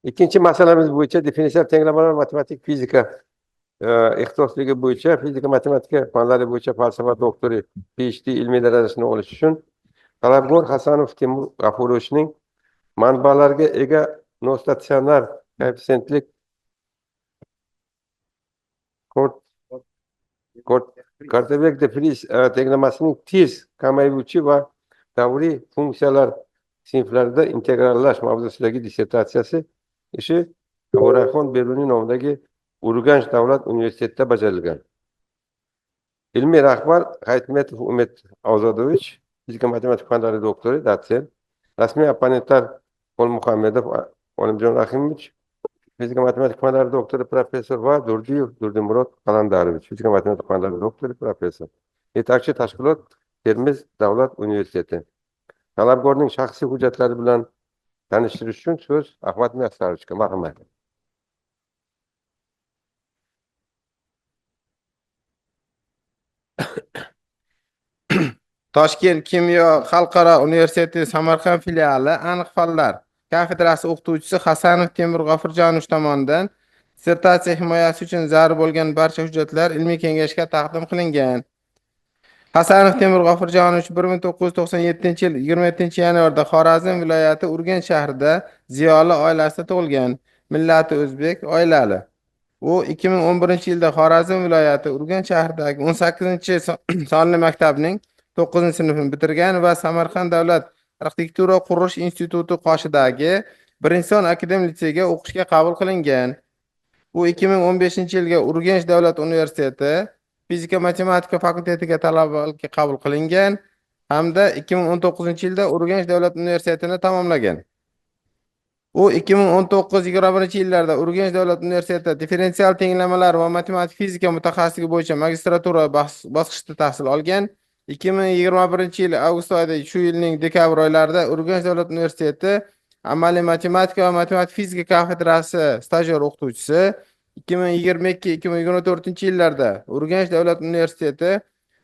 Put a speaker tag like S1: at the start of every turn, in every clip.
S1: İkinci masalamiz bo'yicha differensial tenglamalar matematik fizika ixtisosligi bo'yicha fizika matematika fanlari bo'yicha falsafa doktori PhD ilmiy darajasini olish uchun talabgor Hasanov Temur G'afurovichning manbalarga ega nostatsionar koeffitsiyentlik Kortebek de Vries tenglamasining tez kamayuvchi va davriy funksiyalar sinflarida integrallash mavzusidagi dissertatsiyasi ishi Abdurahmon Beruniy nomidagi Urganch davlat universitetida bajarilgan. Ilmiy rahbar Haytmetov Umid Ozodovich, fizika matematika fanlari doktori, dotsent. Rasmiy opponentlar Xolmuhammedov Olimjon Rahimovich, fizika matematika fanlari doktori, professor va Durdiyev Durdimurod Qalandarovich, fizika matematika fanlari doktori, professor. Yetakchi tashkilot Termiz davlat universiteti. Talabgorning shaxsiy hujjatlari bilan tanishtirish uchun so'z Ahmad Miyassarovichga. Marhamat.
S2: Toshkent kimyo xalqaro universiteti Samarqand filiali aniq fanlar kafedrasi o'qituvchisi Hasanov Temur G'ofurjonovich tomonidan dissertatsiya himoyasi uchun zarur bo'lgan barcha hujjatlar ilmiy kengashga taqdim qilingan. Hasanov Temur G'ofurjonovich 1997-yil 27-yanvarda Xorazm viloyati Urganch shahrida ziyoli oilasida tug'ilgan. Millati o'zbek, oilali. U 2011-yilda Xorazm viloyati Urganch shahridagi 18-sonli maktabning 9-sinfini bitirgan va Samarqand davlat arxitektura qurish instituti qoshidagi 1-son akademik litseyga o'qishga qabul qilingan. U 2015-yilga Urganch davlat universiteti fizika matematika fakultetiga talabalikka qabul qilingan hamda 2019-yilda Urganch davlat universitetini tamomlagan. U 2019-2021-yillarda Urganch davlat universitetida differensial tenglamalar va matematik fizika mutaxassisligi bo'yicha magistratura bosqichida tahsil olgan. 2021-yil avgust oyida shu yilning dekabr oylarida Urganch davlat universiteti amaliy matematika va matematik fizika kafedrasi stajyor o'qituvchisi, 2022-2024-yillarda Urganch davlat universiteti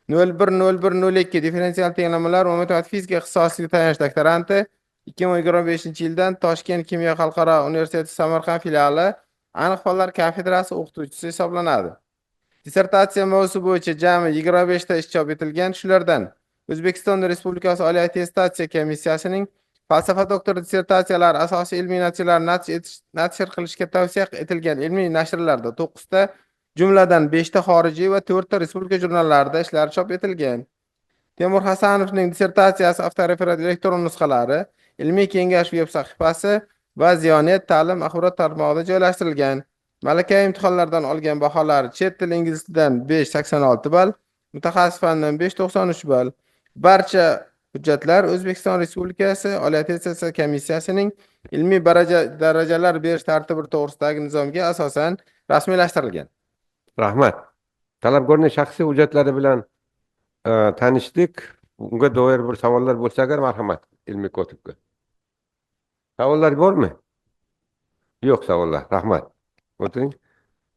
S2: 01-01-02 differensial tenglamalar va matematik fizika ixtisosligi tayanch doktoranti, 2025-yildan Toshkent kimyo xalqaro universiteti Samarqand filiali aniq fanlar kafedrasi o'qituvchisi hisoblanadi. Dissertatsiya mavzusi bo'yicha jami 25 ta ish chop etilgan. Shulardan O'zbekiston Respublikasi Oliy attestatsiya komissiyasining falsafa doktori dissertatsiyalari asosiy ilmiy natijalarni nashr qilishga tavsiya etilgan ilmiy nashrlarda 9 ta, jumladan 5 ta xorijiy va 4 ta respublika jurnallarida ishlar chop etilgan. Temur Hasanovning dissertatsiyasi avtoreferat elektron nusxalari ilmiy kengash veb sahifasi va Ziyonet ta'lim axborot tarmog'ida joylashtirilgan. Malaka imtihonlaridan olgan baholari chet tili ingliz tilidan 5.86 ball, mutaxassis fandan 5.93 ball. Barcha hujjatlar O'zbekiston Respublikasi Oliy attestatsiya komissiyasining ilmiy darajalar berish tartibi to'g'risidagi nizomga asosan rasmiylashtirilgan.
S1: Rahmat. Talabgorning shaxsiy hujjatlari bilan tanishdik. Unga doir bir savollar bo'lsa agar marhamat ilmiy kotibga. Savollar bormi? Yo'q savollar. Rahmat. O'tiring.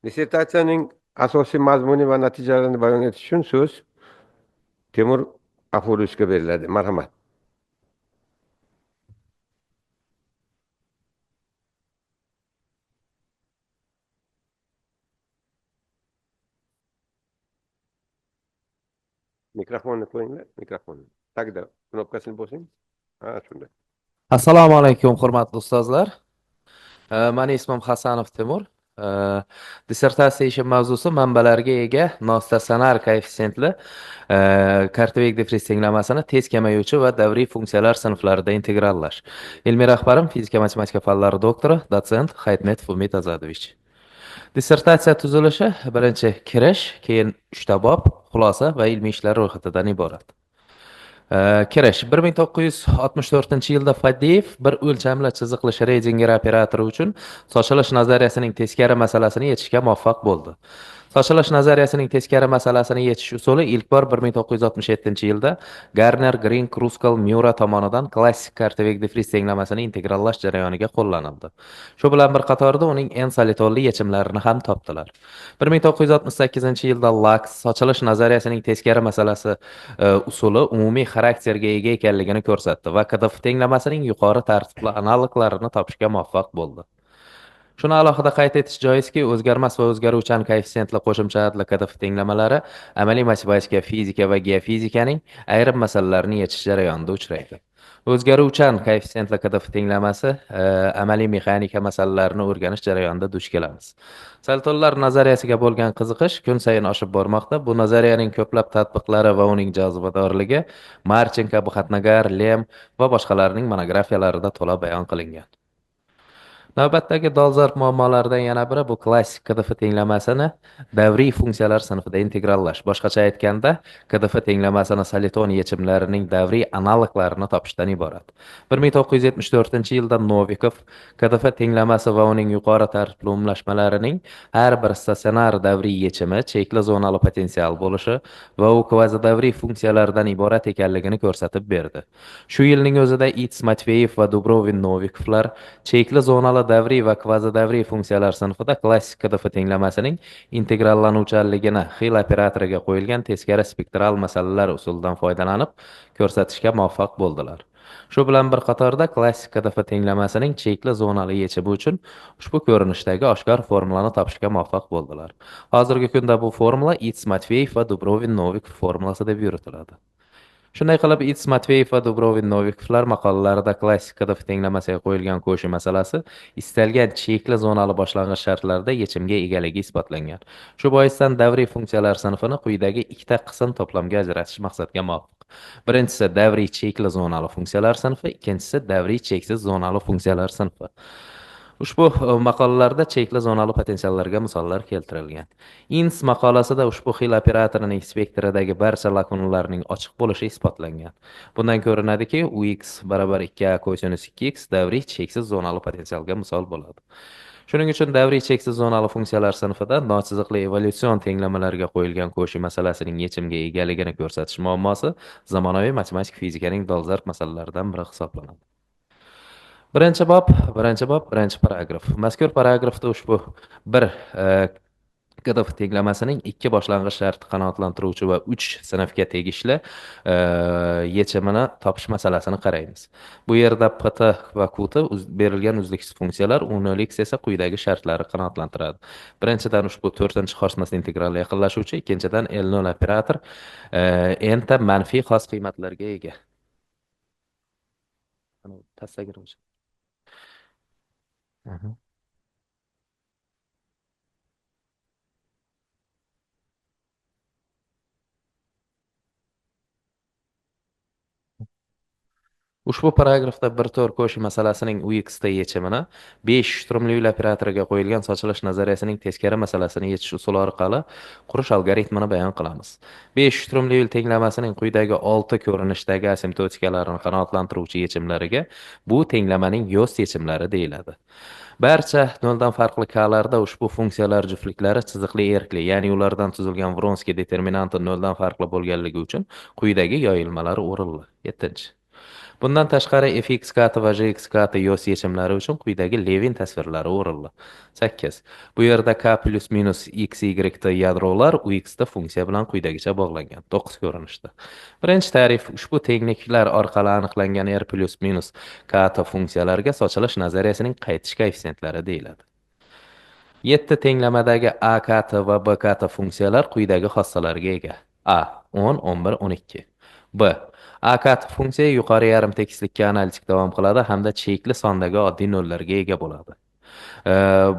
S1: Dissertatsiyaning asosiy mazmuni va natijalarini bayon etish uchun so'z Temur G'afurovichga beriladi. Marhamat. Mikrofonni qo'yinglar. Mikrofonni. Tagida knopkasini bosing. Ha, shunday.
S3: Assalomu alaykum, hurmatli ustozlar. Meni ismim Hasanov Temur. Dissertatsiya ishim mavzusi manbalarga ega nostatsionar koeffitsiyentli Kortebek de Vries tenglamasini tez kamayuvchi va davriy funksiyalar sinflarida integrallash. Ilmiy rahbarim fizika matematika fanlari doktori, dotsent Haytmetov Umid Ozodovich. Dissertatsiya tuzilishi birinchi kirish, keyin 3 ta bob, xulosa va ilmiy ishlar ro'yxatidan iborat. Kirish 1964-yilda Faddeyev bir o'lchamli chiziqli Schrödinger operatori uchun sochilish nazariyasining teskari masalasini yechishga muvaffaq bo'ldi. Sochilish nazariyasining teskari masalasini yechish usuli ilk bor 1967-yilda Garner, Green, Kruskal, Miura tomonidan klassik Kortebek de Vries tenglamasini integrallash jarayoniga qo'llanildi. Shu bilan bir qatorda uning en solitonli yechimlarini ham topdilar. 1968-yilda Laks sochilish nazariyasining teskari masalasi usuli umumiy xarakterga ega ekanligini ko'rsatdi va KDF tenglamasining yuqori tartibli analoklarini topishga muvaffaq bo'ldi. Shuni alohida qayd etish joizki, o'zgarmas va o'zgaruvchan koeffitsiyentli qo'shimcha adli KDF tenglamalari amaliy matematika, fizika va geofizikaning ayrim masalalarini yechish jarayonida uchraydi. O'zgaruvchan koeffitsiyentli KDF tenglamasi amaliy mexanika masalalarini o'rganish jarayonida duch kelamiz. Saltonlar nazariyasiga bo'lgan qiziqish kun sayin oshib bormoqda. Bu nazariyaning ko'plab tatbiqlari va uning jozibadorligi Marchenko, Bxatnagar, Lem va boshqalarning monografiyalarida to'la bayon qilingan. Navbatdagi dolzarb muammolardan yana biri bu klassik KDF tenglamasini davriy funksiyalar sinfida integrallash. Boshqacha aytganda, KDF tenglamasini soliton yechimlarining davriy analoglarini topishdan iborat. 1974-yilda Novikov KDF tenglamasi va uning yuqori tartibli umumlashmalarining har bir statsionar davriy yechimi chekli zonali potensial bo'lishi va u kvazidavriy funksiyalardan iborat ekanligini ko'rsatib berdi. Shu yilning o'zida Itz, Matveyev va Dubrovin Novikovlar chekli zonali davriy va kvazidavriy funksiyalar sinfida klassik KDF tenglamasining integrallanuvchanligini xil operatoriga qo'yilgan teskari spektral masalalar usulidan foydalanib ko'rsatishga muvaffaq bo'ldilar. Shu bilan bir qatorda klassik KDF tenglamasining chekli zonali yechimi uchun ushbu ko'rinishdagi oshkor formulani topishga muvaffaq bo'ldilar. Hozirgi kunda bu formula Itz, Matveyev va Dubrovin Novikov formulasi deb yuritiladi. Shunday qilib, Itz, Matveyev va Dubrovin Novikovlar maqolalarida klassik KDF tenglamasiga qo'yilgan qo'shi masalasi istalgan chekli zonali boshlang'ich shartlarda yechimga egaligi isbotlangan. Shu boisdan davriy funksiyalar sinfini quyidagi ikkita qism to'plamga ajratish maqsadga muvofiq. Birinchisi davriy chekli zonali funksiyalar sinfi, ikkinchisi davriy cheksiz zonali funksiyalar sinfi. Ushbu maqolalarda chekli zonali potensiallarga misollar keltirilgan. INS maqolasida ushbu xil operatorining spektridagi barcha lakunalarning ochiq bo'lishi isbotlangan. Bundan ko'rinadiki, UX = 2A kosinus 2x davriy cheksiz zonali potensialga misol bo'ladi. Shuning uchun davriy cheksiz zonali funksiyalar sinfida nochiziqli evolyutsion tenglamalarga qo'yilgan qo'shi masalasining yechimga egaligini ko'rsatish muammosi zamonaviy matematik fizikaning dolzarb masalalaridan biri hisoblanadi. Birinchi bob, birinchi paragraf. Mazkur paragrafda ushbu bir KDF tenglamasining ikki boshlang'ich sharti qanoatlantiruvchi va 3 sinfga tegishli yechimini topish masalasini qaraymiz. Bu yerda PT va QT berilgan uzluksiz funksiyalar, U0x esa quyidagi shartlarni qanoatlantiradi. Birinchidan ushbu 4-xosmas integralga yaqinlashuvchi, ikkinchidan L0 operator n ta manfiy xos qiymatlarga ega. Tasavvur. Ushbu paragrafda bir to'r qo'shi masalasining UX da yechimini 5 shturmli operatoriga qo'yilgan sochilish nazariyasining teskari masalasini yechish usuli orqali qurish algoritmini bayon qilamiz. 5 shturmli tenglamasining quyidagi 6 ko'rinishdagi asimtotikalarni qanoatlantiruvchi yechimlariga bu tenglamaning yo'st yechimlari deyiladi. Barcha noldan farqli klarda ushbu funksiyalar juftliklari chiziqli erkli, ya'ni ulardan tuzilgan Vronsky determinanti noldan farqli bo'lganligi uchun quyidagi yoyilmalar o'rinli. 7. Bundan tashqari fx kati va gx kati yo's yechimlari uchun quyidagi Levin tasvirlari o'rinli. 8. Bu yerda k plus minus x y da yadrolar ux da funksiya bilan quyidagicha bog'langan. 9 ko'rinishda. Birinchi ta'rif ushbu tengliklar orqali aniqlangan r plus minus kati funksiyalarga sochilish nazariyasining qaytish koeffitsientlari deyiladi. 7 tenglamadagi a kati va b kati funksiyalar quyidagi xossalarga ega. A 10, 11, 12. B A kati funksiya yuqori yarim tekislikka analitik davom qiladi hamda chekli sondagi oddiy nollarga ega bo'ladi.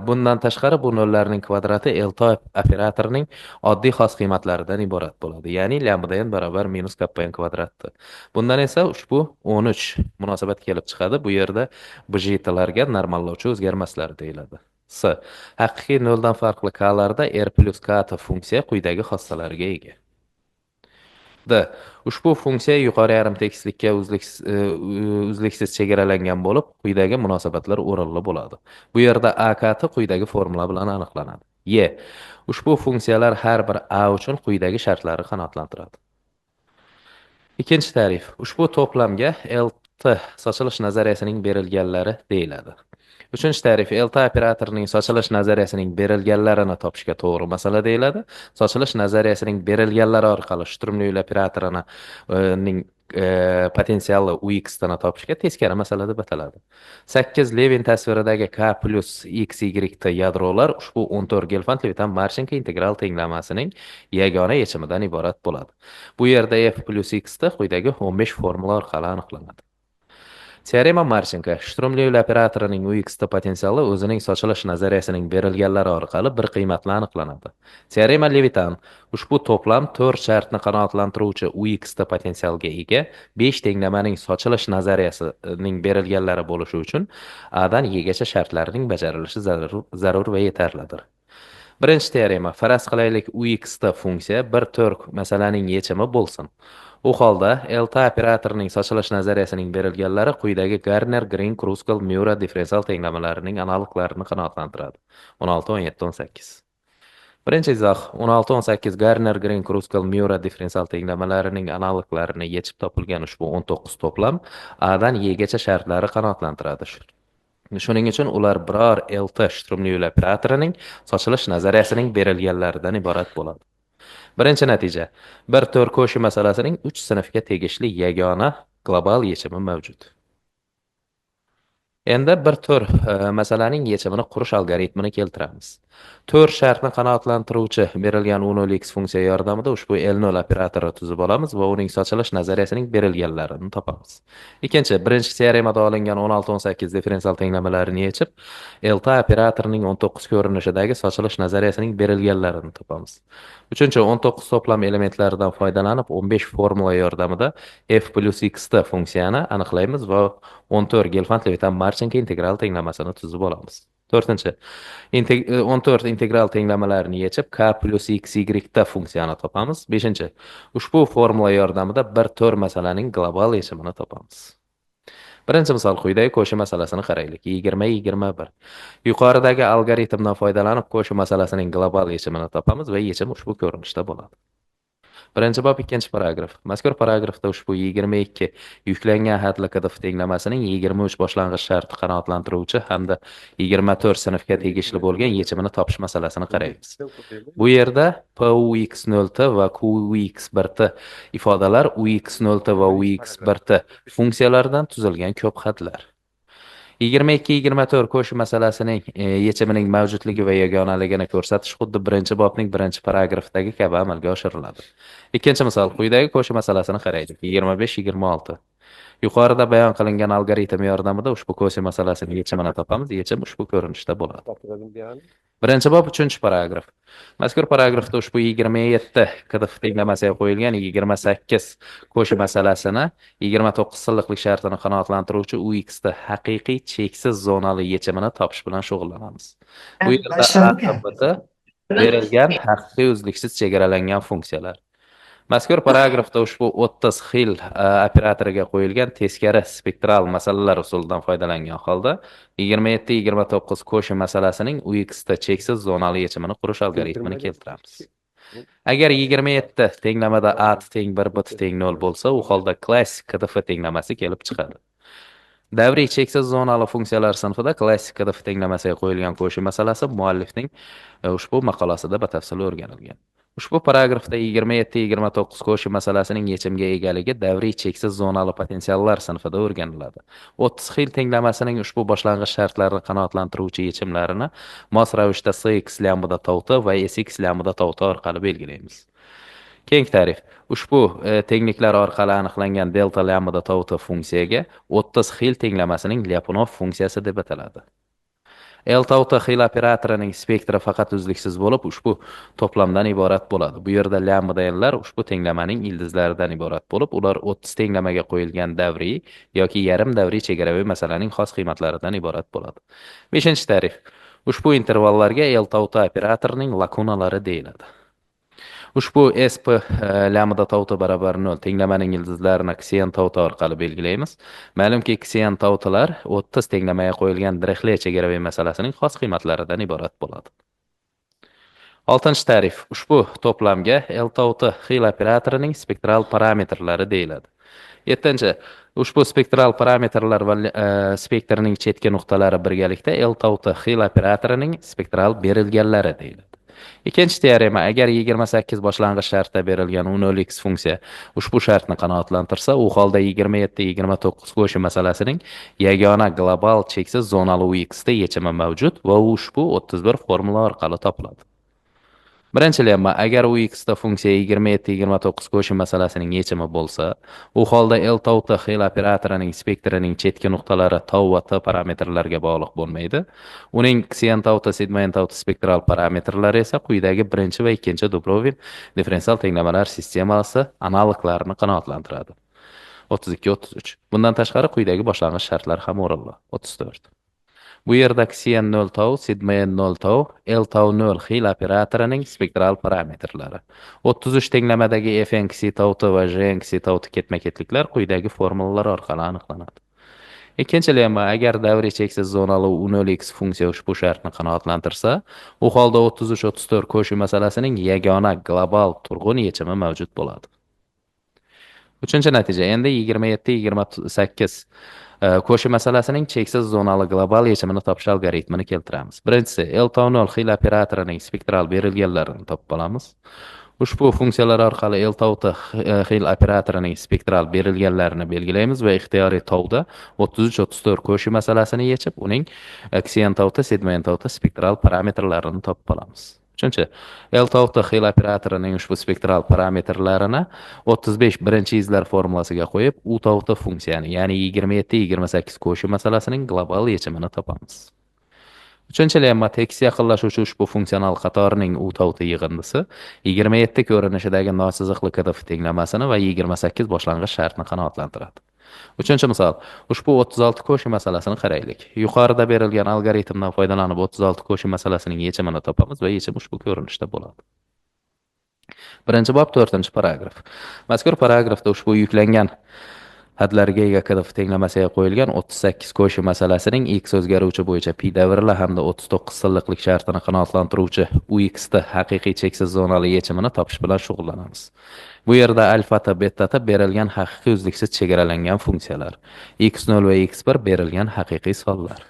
S3: Bundan tashqari bu nollarning kvadrati L operatorining oddiy xos qiymatlaridan iborat bo'ladi. Ya'ni lambda n = minus kappa n kvadratdir. Bundan esa ushbu 13 munosabat kelib chiqadi. Bu yerda bjtlarga normallovchi o'zgarmaslar deyiladi. S. Haqiqiy noldan farqli klarda r plus kati funksiya quyidagi xossalarga ega. D. Ushbu funksiya yuqori yarim tekislikka uzluksiz chegaralangan bo'lib, quyidagi munosabatlar o'rinli bo'ladi. Bu yerda a kati quyidagi formula bilan aniqlanadi. Y. Ushbu funksiyalar har bir a uchun quyidagi shartlarni qanoatlantiradi. Ikkinchi ta'rif. Ushbu to'plamga LT sochilish nazariyasining berilganlari deyiladi. Uchinchi ta'rif LT operatorining sochilish nazariyasining berilganlarini topishga to'g'ri masala deyiladi. Sochilish nazariyasining berilganlari orqali shturmli operatorining potensialli UX ni topishga teskari masala deb ataladi. 8 Levin tasviridagi K plus X, Y, T yadrolar ushbu 14 Gelfand-Levitan Marchenko integral tenglamasining yagona yechimidan iborat bo'ladi. Bu yerda F plus X da quyidagi 15 formula orqali aniqlanadi. Teorema Marchenko Shtrumleyl operatorining UX potensiali o'zining sochilish nazariyasining berilganlari orqali bir qiymatli aniqlanadi. Teorema Levitan ushbu to'plam 4 shartni qanoatlantiruvchi UX potensialga ega 5 tenglamaning sochilish nazariyasining berilganlari bo'lishi uchun A dan Y gacha shartlarining bajarilishi zarur va yetarlidir. Birinchi teorema: faraz qilaylik UX funksiya bir to'rk masalaning yechimi bo'lsin. U holda Elta operatorining sochilish nazariyasining berilganlari quyidagi Garner, Green, Kruskal, Miura differensial tenglamalarining analoglarini qanoatlantiradi. 16, 17, 18. Birinchi izoh: 16, 18 Garner, Green, Kruskal, Miura differensial tenglamalarining analoglarini yechib topilgan ushbu 19 to'plam A dan Y gacha shartlari qanoatlantiradi. Shuning uchun ular biror LT Shtrumleyl operatorining sochilish nazariyasining berilganlaridan iborat bo'ladi. Birinchi natija: bir to'rt ko'shi masalasining 3 sinfga tegishli yagona global yechimi mavjud. Endi bir to'rt masalaning yechimini qurish algoritmini keltiramiz. 4 shartni qanoatlantiruvchi berilgan U0x funksiya yordamida ushbu L0 operatori tuzib olamiz va uning sochilish nazariyasining berilganlarini topamiz. Birinchi teoremada olingan 16-18 differensial tenglamalarini yechib, L operatorining 19 ko'rinishidagi sochilish nazariyasining berilganlarini topamiz. 19 to'plam elementlaridan foydalanib 15 formula yordamida f plus x funksiyani aniqlaymiz va 14 Gelfand-Levitan Marchenko integral tenglamasini tuzib olamiz. 14 integral tenglamalarini yechib k plus x, y funksiyani topamiz. 5. Ushbu formula yordamida bir to'r masalaning global yechimini topamiz. Birinchi misol quyidagi qo'shi masalasini qaraylik. 20-21. Yuqoridagi algoritmdan foydalanib qo'shi masalasining global yechimini topamiz va yechim ushbu ko'rinishda bo'ladi. Birinchi bob, ikkinchi paragraf. Mazkur paragrafda ushbu 22 yuklangan hadli KDF tenglamasining 23 boshlang'ich sharti qanoatlantiruvchi hamda 24 sinfga tegishli bo'lgan yechimini topish masalasini qaraymiz. Bu yerda PUX0T va QUX1T ifodalar UX0T va UX1T funksiyalaridan tuzilgan ko'p hadlar. 22-24 qo'shi masalasining yechimining mavjudligi va yagonaligini ko'rsatish xuddi birinchi bobning birinchi paragrafidagi kabi amalga oshiriladi. Ikkinchi misol quyidagi qo'shi masalasini qaraylik. 25-26. Yuqorida bayon qilingan algoritm yordamida ushbu qo'shi masalasining yechimini topamiz. Yechim ushbu ko'rinishda bo'ladi. Birinchi bob, 3-paragraf. Mazkur paragrafda ushbu 27 KDF tenglamasiga qo'yilgan 28 qo'shi masalasini 29 silliqlik shartini qanoatlantiruvchi UX da haqiqiy cheksiz zonali yechimini topish bilan shug'ullanamiz. Bu yerda berilgan haqiqiy uzluksiz chegaralangan funksiyalar. Mazkur paragrafda ushbu 30 xil operatoriga qo'yilgan teskari spektral masalalar usulidan foydalangan holda 27-29 qo'shi masalasining UX da cheksiz zonali yechimini qurish algoritmini keltiramiz. Agar 27 tenglamada A teng 1, B teng 0 bo'lsa, u holda klassik KDF tenglamasi kelib chiqadi. Davriy cheksiz zonali funksiyalar sinfida klassik KDF tenglamasiga qo'yilgan qo'shi masalasi muallifning ushbu maqolasida batafsil o'rganilgan. Ushbu paragrafda 27-29 qo'shi masalasining yechimga egaligi davriy cheksiz zonali potensiallar sinfida o'rganiladi. 30 xil tenglamasining ushbu boshlang'ich shartlarini qanoatlantiruvchi yechimlarini mos ravishda Cx lambda tauta va Sx lambda tauta orqali belgilaymiz. Keng ta'rif. Ushbu tengliklar orqali aniqlangan delta lambda tauta funksiyaga 30 xil tenglamasining Lyapunov funksiyasi deb ataladi. L tauta xil operatorining spektri faqat uzluksiz bo'lib, ushbu to'plamdan iborat bo'ladi. Bu yerda lambda nlar ushbu tenglamaning ildizlaridan iborat bo'lib, ular 30 tenglamaga qo'yilgan davriy yoki yarim davriy chegaraviy masalaning xos qiymatlaridan iborat bo'ladi. 5-ta'rif. Ushbu intervallarga L tauta operatorining lakunalari deyiladi. Ushbu SP lambda tauta barobar 0 tenglamaning ildizlarini ksien tauta orqali belgilaymiz. Ma'lumki, ksien tautalar 30 tenglamaga qo'yilgan Dirichlet chegaraviy masalasining xos qiymatlaridan iborat bo'ladi. 6-ta'rif. Ushbu to'plamga L tauta xil operatorining spektral parametrlari deyiladi. 7. Ushbu spektral parametrlar va spektrning chetki nuqtalari birgalikda L tauta xil operatorining spektral berilganlari deyiladi. Ikkinchi teorema: agar 28 boshlang'ich shartda berilgan u0x funksiya ushbu shartni qanoatlantirsa, u holda 27-29 qo'shim masalasining yagona global cheksiz zonali UX da yechimi mavjud va u ushbu 31 formula orqali topiladi. Birinchi lemma: agar UX da funksiya 27-29 qo'shim masalasining yechimi bo'lsa, u holda L tau T xil operatorining spektrining chetki nuqtalari tau va T parametrlarga bog'liq bo'lmaydi. Uning Xn tau T, sigmoid tau T spektral parametrlari esa quyidagi birinchi va ikkinchi Dubrovin differensial tenglamalar sistemasi analoglarini qanoatlantiradi. 32-33. Bundan tashqari quyidagi boshlang'ich shartlar ham o'rinli. 34. Bu yerda Xn 0 tau, sigmoid 0 tau, L tau 0 xil operatorining spektral parametrlari. 33 tenglamadagi Fn Xi tau T va Jn Xi tau T ketma-ketliklar quyidagi formulalar orqali aniqlanadi. Ikkinchi lemma: agar davriy cheksiz zonali u0x funksiya ushbu shartni qanoatlantirsa, u holda 33-34 qo'shim masalasining yagona global turg'un yechimi mavjud bo'ladi. Uchinchi natija: endi 27-28 qo'shim masalasining cheksiz zonali global yechimini topish algoritmini keltiramiz. Birinchisi, L tau 0 xil operatorining spektral berilganlarini topib olamiz. Ushbu funksiyalar orqali L tau T xil operatorining spektral berilganlarini belgilaymiz va ixtiyoriy tauda 33-34 qo'shim masalasini yechib, uning Xn tau T, sigmoid tau T spektral parametrlarini topib olamiz. Uchinchi, L tau T xil operatorining ushbu spektral parametrlarini 35 birinchi izlar formulasiga qo'yib, u tau T funksiyani, ya'ni 27-28 qo'shim masalasining global yechimini topamiz. Uchinchi lemma: tekis yaqinlashuvchi ushbu funksional qatorining u tau T yig'indisi 27 ko'rinishidagi nochiziqli KDF tenglamasini va 28 boshlang'ich shartni qanoatlantiradi. Uchinchi misol: ushbu 36 qo'shim masalasini qaraylik. Yuqorida berilgan algoritmdan foydalanib 36 qo'shim masalasining yechimini topamiz va yechim ushbu ko'rinishda bo'ladi. Birinchi bob 4-paragraf. Mazkur paragrafda ushbu yuklangan hadlarga ega KDF tenglamasiga qo'yilgan 38 qo'shim masalasining x o'zgaruvchi bo'yicha pi davrli hamda 39 silliqlik shartini qanoatlantiruvchi UX da haqiqiy cheksiz zonali yechimini topish bilan shug'ullanamiz. Bu yerda alfa ta, beta ta berilgan haqiqiy uzluksiz chegaralangan funksiyalar, x0 va x1 berilgan haqiqiy sonlar.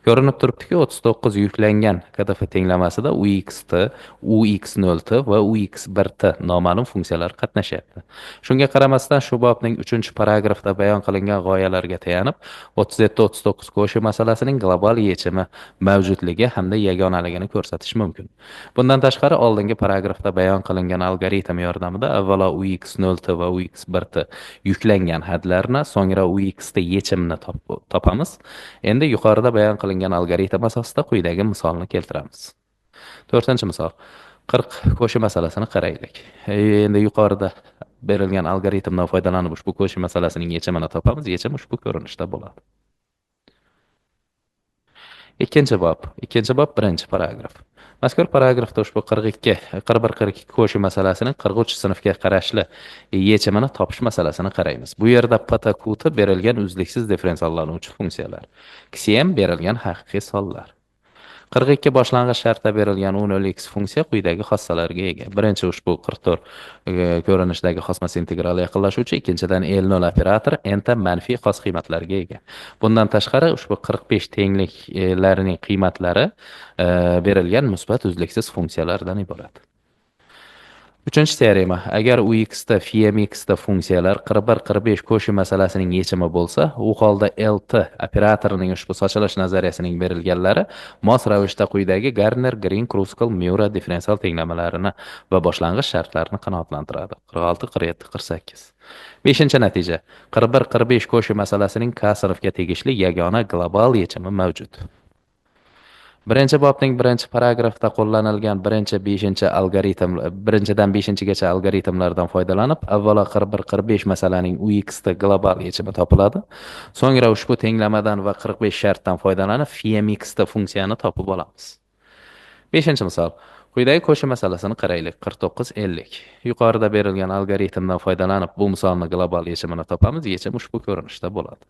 S3: Ko'rinib turibdiki, 39 yuklangan KDF tenglamasida UXT, UX0T va UX1T noma'lum funksiyalar qatnashyapti. Shunga qaramasdan shu bobning 3-paragrafda bayon qilingan g'oyalarga tayanib, 37-39 qo'shim masalasining global yechimi mavjudligi hamda yagonaligini ko'rsatish mumkin. Bundan tashqari, oldingi paragrafda bayon qilingan algoritm yordamida avvalo UX0T va UX1T yuklangan hadlarni, so'ngra UXT yechimini topamiz. Endi yuqorida bayon qilingan algoritm asosida quyidagi misolni keltiramiz. 4-misol: 40 qo'shim masalasini qaraylik. Endi yuqorida berilgan algoritmdan foydalanib ushbu qo'shim masalasining yechimini topamiz. Yechim ushbu ko'rinishda bo'ladi. Ikkinchi bob 1-paragraf. Mazkur paragrafda ushbu 41-42 qo'shim masalasining 43-sinfga qarashli yechimini topish masalasini qaraymiz. Bu yerda p ta, q ta berilgan uzluksiz differensiallanuvchi funksiyalar, xm berilgan haqiqiy sonlar. 42 boshlang'ich shartda berilgan u0x funksiya quyidagi xossalarga ega. Birinchi, ushbu 44 ko'rinishdagi xosmas integral yaqinlashuvchi, ikkinchidan L0 operator enta manfiy xos qiymatlarga ega. Bundan tashqari, ushbu 45 tengliklarning qiymatlari berilgan musbat uzluksiz funksiyalardan iborat. Uchinchi teorema: agar UX da, FMX da funksiyalar 41-45 qo'shim masalasining yechimi bo'lsa, u holda LT operatorining ushbu sochilish nazariyasining berilganlari mos ravishda quyidagi Garner, Green, Kruskal, Miura differensial tenglamalarini va boshlang'ich shartlarini qanoatlantiradi. 46, 47, 48. Beshinchi natija: 41-45 qo'shim masalasining K sinfga tegishli yagona global yechimi mavjud. Birinchi bobning 1-paragrafda qo'llanilgan birinchidan 5-gacha algoritmlardan foydalanib, avvalo 41-45 masalaning UX da global yechimi topiladi. So'ngra ushbu tenglamadan va 45 shartdan foydalanib FMX da funksiyani topib olamiz. 5-misol: quyidagi qo'shim masalasini qaraylik. 49-50. Yuqorida berilgan algoritmdan foydalanib bu misolning global yechimini topamiz. Yechim ushbu ko'rinishda bo'ladi.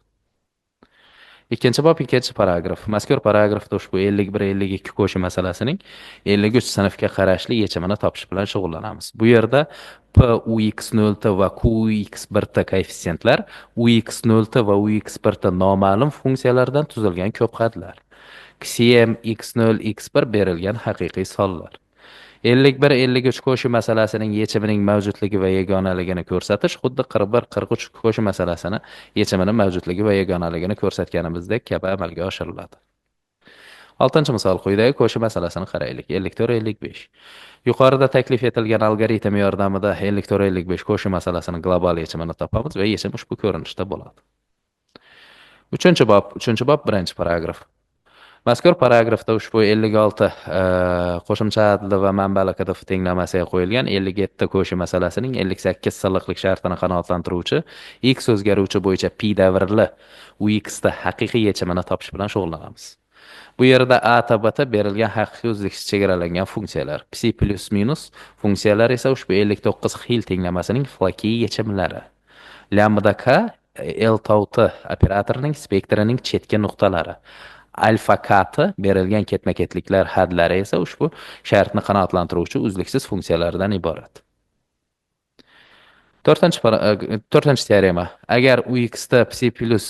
S3: Ikkinchi bob 2-paragraf. Mazkur paragrafda ushbu 51-52 qo'shim masalasining 53 sinfga qarashli yechimini topish bilan shug'ullanamiz. Bu yerda p ux0t va qux1t koeffitsiyentlar, ux0t va ux1t noma'lum funksiyalardan tuzilgan ko'p hadlar. Xm, x0, x1 berilgan haqiqiy sonlar. 51-53 qo'shi masalasining yechimining mavjudligi va yagonaligini ko'rsatish xuddi 41-43 qo'shi masalasini yechimining mavjudligi va yagonaligini ko'rsatganimizdek kabi amalga oshiriladi. 6-misol quyidagi qo'shi masalasini qaraylik. 54-55. Yuqorida taklif etilgan algoritm yordamida 54-55 qo'shi masalasini global yechimini topamiz va yechim ushbu ko'rinishda bo'ladi. 3-bob, 1-paragraf. Mazkur paragrafda ushbu 56 qo'shimcha adli va manbali KDF tenglamasiga qo'yilgan 57 qo'shi masalasining 58 silliqlik shartini qanoatlantiruvchi x o'zgaruvchi bo'yicha p davrli UX da haqiqiy yechimini topish bilan shug'ullanamiz. Bu yerda a tabata berilgan haqiqiy uzluksiz chegaralangan funksiyalar, psi plus minus funksiyalar esa ushbu 59 xil tenglamasining flakiy yechimlari. Lambda k L tauti operatorining spektrining chetki nuqtalari. Alfa kati berilgan ketma-ketliklar hadlari esa ushbu shartni qanoatlantiruvchi uzluksiz funksiyalardan iborat. 4-teorema. Agar UX da psi plus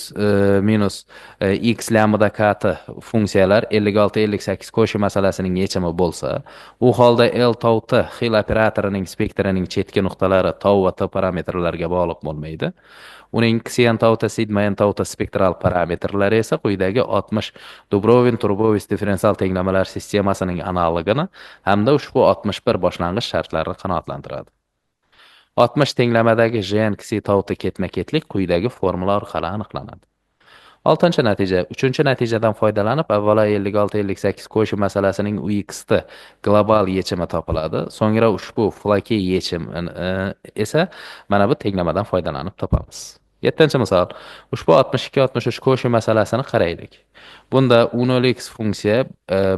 S3: minus x lambda kati funksiyalar 56-58 qo'shi masalasining yechimi bo'lsa, u holda L tauti xil operatorining spektrining chetki nuqtalari tau va t parametrlarga bog'liq bo'lmaydi. Uning ksian tauta, sigmoid tauta spektral parametrlari esa quyidagi 60 Dubrovin-Turbovis differensial tenglamalar sistemasining analogini hamda ushbu 61 boshlang'ich shartlarini qanoatlantiradi. 60 tenglamadagi J ksi tauta ketma-ketlik quyidagi formula orqali aniqlanadi. 6-natija. 3-natijadan foydalanib, avvalo 56-58 qo'shi masalasining UX da global yechimi topiladi. So'ngra ushbu flakiy yechim esa mana bu tenglamadan foydalanib topamiz. 7-misol. Ushbu 62-63 qo'shi masalasini qaraylik. Bunda U0x funksiya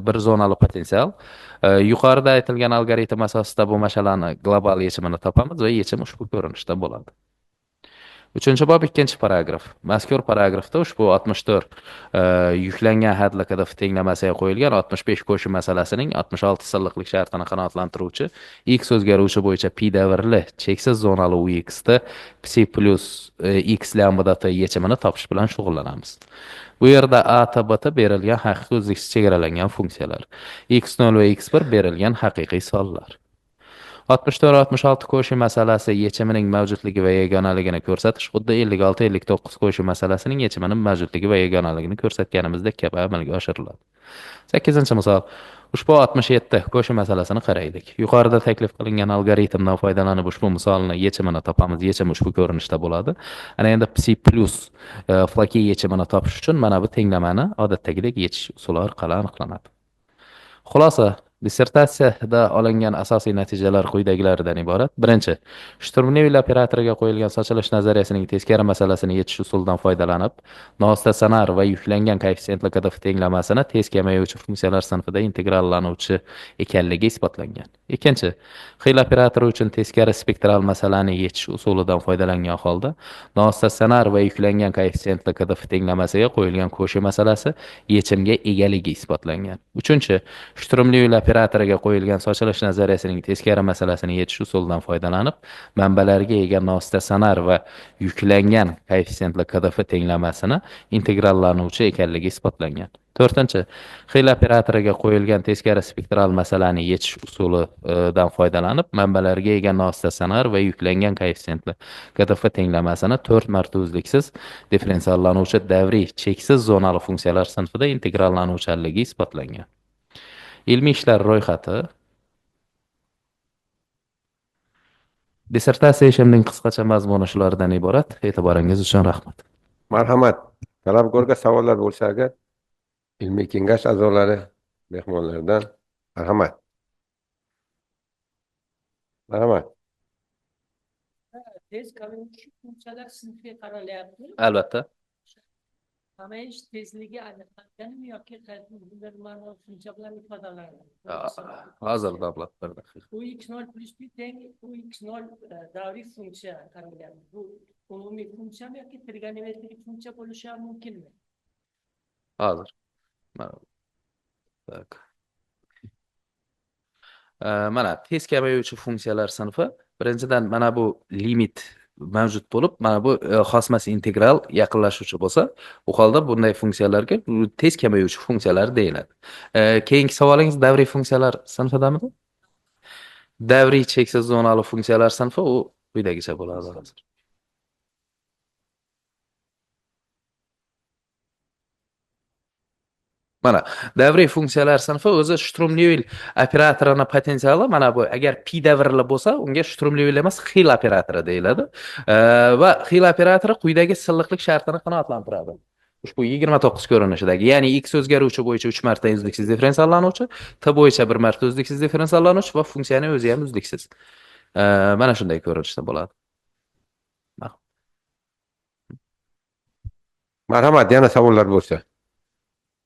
S3: bir zonali potensial. Yuqorida aytilgan algoritm asosida bu masalani global yechimini topamiz va yechim ushbu ko'rinishda bo'ladi. 3-bob 2-paragraf. Mazkur paragrafda ushbu 64 yuklangan hadli KDF tenglamasiga qo'yilgan 65 qo'shi masalasining 66 silliqlik shartini qanoatlantiruvchi x o'zgaruvchi bo'yicha p davrli cheksiz zonali UX da psi plus x lambda t yechimini topish bilan shug'ullanamiz. Bu yerda a tabata berilgan haqiqiy uzluksiz chegaralangan funksiyalar, x0 va x1 berilgan haqiqiy sonlar. 64-66 qo'shi masalasi yechimining mavjudligi va yagonaligini ko'rsatish xuddi 56-59 qo'shi masalasining yechimining mavjudligi va yagonaligini ko'rsatganimizdek kabi amalga oshiriladi. 8-misol. Ushbu 67 qo'shi masalasini qaraylik. Yuqorida taklif qilingan algoritmdan foydalanib ushbu misolni yechimini topamiz. Yechim ushbu ko'rinishda bo'ladi. Ana endi psi plus flakiy yechimini topish uchun mana bu tenglamani odatdagidek yechish usuli orqali aniqlanadi. Xulosa, dissertatsiyada olingan asosiy natijalar quyidagilardan iborat. Birinchi, Shturmlevil operatoriga qo'yilgan sochilish nazariyasining teskari masalasini yechish usulidan foydalanib, nostatsionar va yuklangan koeffitsiyentli KDF tenglamasini tez kamayuvchi funksiyalar sinfida integrallanuvchi ekanligi isbotlangan. Ikkinchi, xil operatori uchun teskari spektral masalani yechish usulidan foydalangan holda, nostatsionar va yuklangan koeffitsiyentli KDF tenglamasiga qo'yilgan qo'shi masalasi yechimga egaligi isbotlangan. Uchinchi, Shturmlevil operatoriga qo'yilgan sochilish nazariyasining teskari masalasini yechish usulidan foydalanib, manbalarga ega nostatsionar va yuklangan koeffitsiyentli KDF tenglamasini integrallanuvchi ekanligi isbotlangan. To'rtinchi, xil operatoriga qo'yilgan teskari spektral masalani yechish usulidan foydalanib, manbalarga ega nostatsionar va yuklangan koeffitsiyentli KDF tenglamasini 4 marta uzluksiz differensiallanuvchi davriy cheksiz zonali funksiyalar sinfida integrallanuvchanligi isbotlangan. Ilmiy ishlar ro'yxati. Dissertatsiya ishimning qisqacha mazmuni shulardan iborat. E'tiboringiz uchun rahmat.
S1: Marhamat. Talabgorga savollar bo'lsa agar ilmiy kengash a'zolari, mehmonlardan marhamat. Marhamat.
S4: Tez kamayuvchi funksiyalar sinfiy qaralyapti.
S3: Albatta.
S4: Kamayish tezligi aniqlanganmi yoki bir ma'no funksiya bilan ifodalanadi?
S3: Hozir davlat bir daqiqa.
S4: UX0 plus p teng UX0 davriy funksiya qaralgan. Bu umumiy funksiyami yoki trigonometrik funksiya bo'lishi ham mumkinmi?
S3: Hozir. Tak. Mana tez kamayuvchi funksiyalar sinfi. Birinchidan mana bu limit mavjud bo'lib, mana bu xosmas integral yaqinlashuvchi bo'lsa, bu holda bunday funksiyalarga tez kamayuvchi funksiyalar deyiladi. Keyingi savolingiz davriy funksiyalar sinfidamidi? davriy cheksiz zonali funksiyalar sinfi u quyidagicha bo'ladi. Mana davriy funksiyalar sinfi o'zi Shturm-Liouville operatorining potensiali mana bu. Agar pi davrli bo'lsa, unga Shturm-Liouville emas, Hill operatori deyiladi. Va Hill operatori quyidagi silliqlik shartini qanoatlantiradi. Ushbu 29 ko'rinishidagi, ya'ni x o'zgaruvchi bo'yicha 3 marta uzluksiz differensiallanuvchi, t bo'yicha 1 marta uzluksiz differensiallanuvchi va funksiyaning o'zi ham uzluksiz. Mana shunday ko'rinishda bo'ladi.
S1: Marhamat, yana savollar bo'lsa.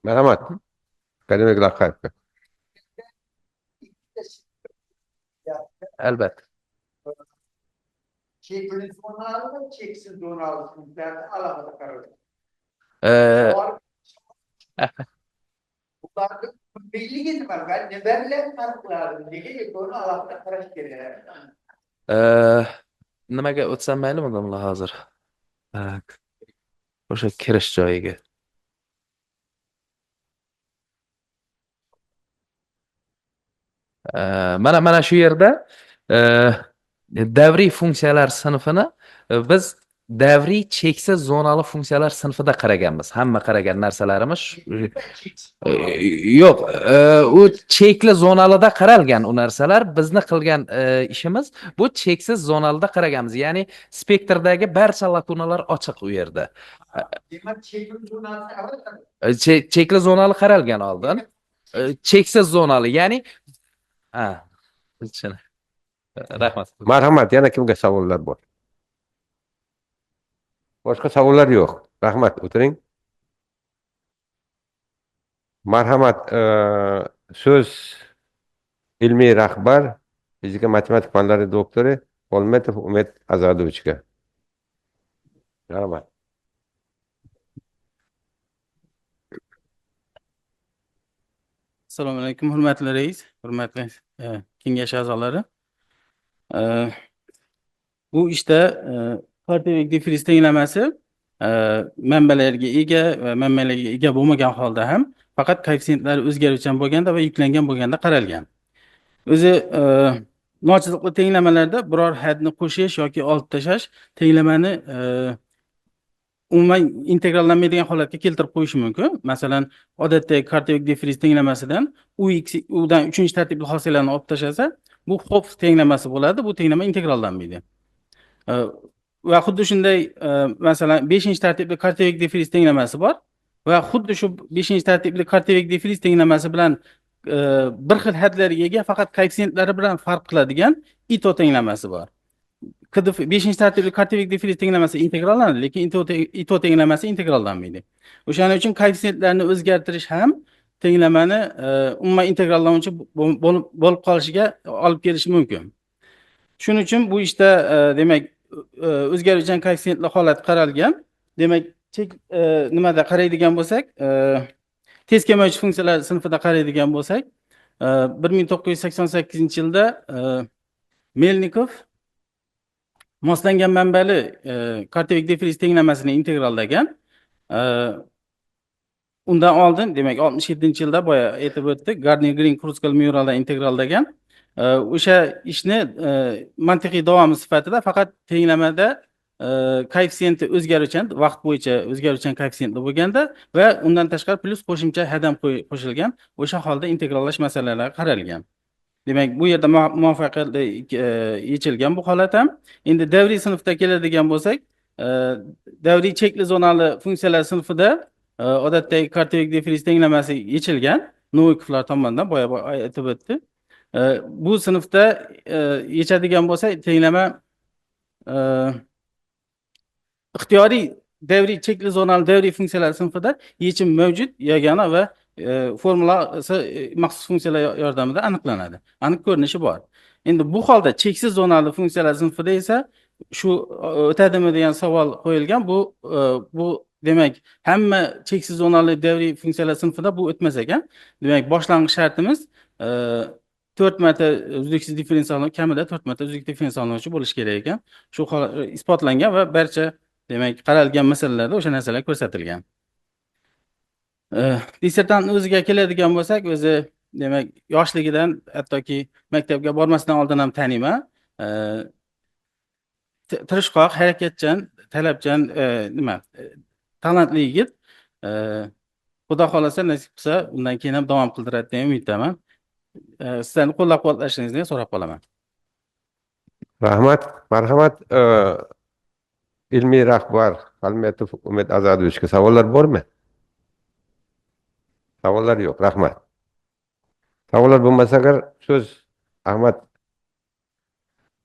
S1: Marhamat. Akademik Laqayev.
S3: Albatta.
S5: Chekli zonali va cheksiz zonali funksiyalarni alohida qaraladi. Ularni kurbilligi nima va nima bilan farqlari nega buni alohida qarash kerak?
S3: Nimaga o'tsam maylimi domla hozir? O'sha kirish joyiga. Mana shu yerda davriy funksiyalar sinfini biz davriy cheksiz zonali funksiyalar sinfida qaraganmiz. Hamma qaragan narsalarimiz yo'q, u chekli zonalida qaralgan u narsalar. Bizni qilgan ishimiz bu cheksiz zonalida qaraganmiz. Ya'ni spektrdagi barcha lakunalar ochiq u yerda.
S5: Demak, chekli zonali
S3: Chekli zonali qaralgan oldin. Cheksiz zonali, ya'ni rahmat.
S1: Marhamat, yana kimga savollar bor? Boshqa savollar yo'q. Rahmat, o'tiring. Marhamat, so'z ilmiy rahbar, fizika matematik fanlari doktori Polmetov Umid Azadovichga. Rahmat.
S6: Assalomu alaykum, hurmatli rais, hurmatli kengash a'zolari. Bu ishda kartevik differens tenglamasi manbalarga ega va manbalarga ega bo'lmagan holda ham faqat koeffitsientlari o'zgaruvchan bo'lganda va yuklangan bo'lganda qaralgan. O'zi nochiziqli tenglamalarda biror hadni qo'shish yoki olib tashlash tenglamani umuman integrallanmaydigan holatga keltirib qo'yishi mumkin. Masalan, odatdagi kartevik differens tenglamasidan udan 3-tartibli hosillarni olib tashlasa, bu Hopf tenglamasi bo'ladi. Bu tenglama integrallanmaydi. Va xuddi shunday masalan 5-tartibli kartevik differens tenglamasi bor va xuddi shu 5-tartibli kartevik differens tenglamasi bilan bir xil hadlarga ega, faqat koeffitsientlari bilan farq qiladigan Ito tenglamasi bor. 5-tartibli kartevik differens tenglamasi integrallanadi, lekin Ito tenglamasi integrallanmaydi. O'shaning uchun koeffitsiyentlarni o'zgartirish ham tenglamani umuman integrallanuvchi bo'lib qolishiga olib kelishi mumkin. Shuning uchun bu ishda demak o'zgaruvchan koeffitsiyentli holat qaralgan. Demak, nimada qaraydigan bo'lsak, tez kamayuvchi funksiyalar sinfida qaraydigan bo'lsak, 1988-yilda Melnikov moslangan manbali kartevik differens tenglamasini integrallagan. Undan oldin, demak 67-yilda boya aytib o'tdik, Gardner Green Kruskal Muralda integrallagan. O'sha ishni mantiqiy davomi sifatida faqat tenglamada koeffitsiyenti o'zgaruvchan, vaqt bo'yicha o'zgaruvchan koeffitsiyentli bo'lganda va undan tashqari plus qo'shimcha hadam qo'shilgan, o'sha holda integrallash masalalari qaralgan. Demak, bu yerda muvaffaqiyatli yechilgan bu holat ham. Endi davriy sinfda keladigan bo'lsak, davriy chekli zonali funksiyalar sinfida odatdagi kartevik differens tenglamasi yechilgan. Novikovlar tomonidan boya aytib o'tdi. Bu sinfda yechadigan bo'lsa, tenglama ixtiyoriy davriy chekli zonali davriy funksiyalar sinfida yechim mavjud, yagona va formulasi maxsus funksiyalar yordamida aniqlanadi. Aniq ko'rinishi bor. Endi bu holda cheksiz zonali funksiyalar sinfida esa shu o'tadimi degan savol qo'yilgan. Bu demak, hamma cheksiz zonali davriy funksiyalar sinfida bu o'tmas ekan. Demak, boshlang'ich shartimiz 4 marta uzluksiz differensiallanuvchi, kamida 4 marta uzluksiz differensiallanuvchi bo'lishi kerak ekan. Shu isbotlangan va barcha demak qaralgan masalalarda o'sha narsalar ko'rsatilgan. Dissertantning o'ziga keladigan bo'lsak, o'zi demak yoshligidan hattoki maktabga bormasidan oldin ham taniyman. E, Tirishqoq, harakatchan, talabchan, talantli yigit. E, Xudo xohlasa nasib qilsa undan keyin ham davom qildiradi degan umiddaman. Sizlarni qo'llab-quvvatlashingizni so'rab qolaman.
S1: Rahmat, marhamat. Ilmiy rahbar Xalmetov Umid Azadovichga savollar bormi? Savollar yo'q. Rahmat. Savollar bo'lmasa agar so'z Ahmad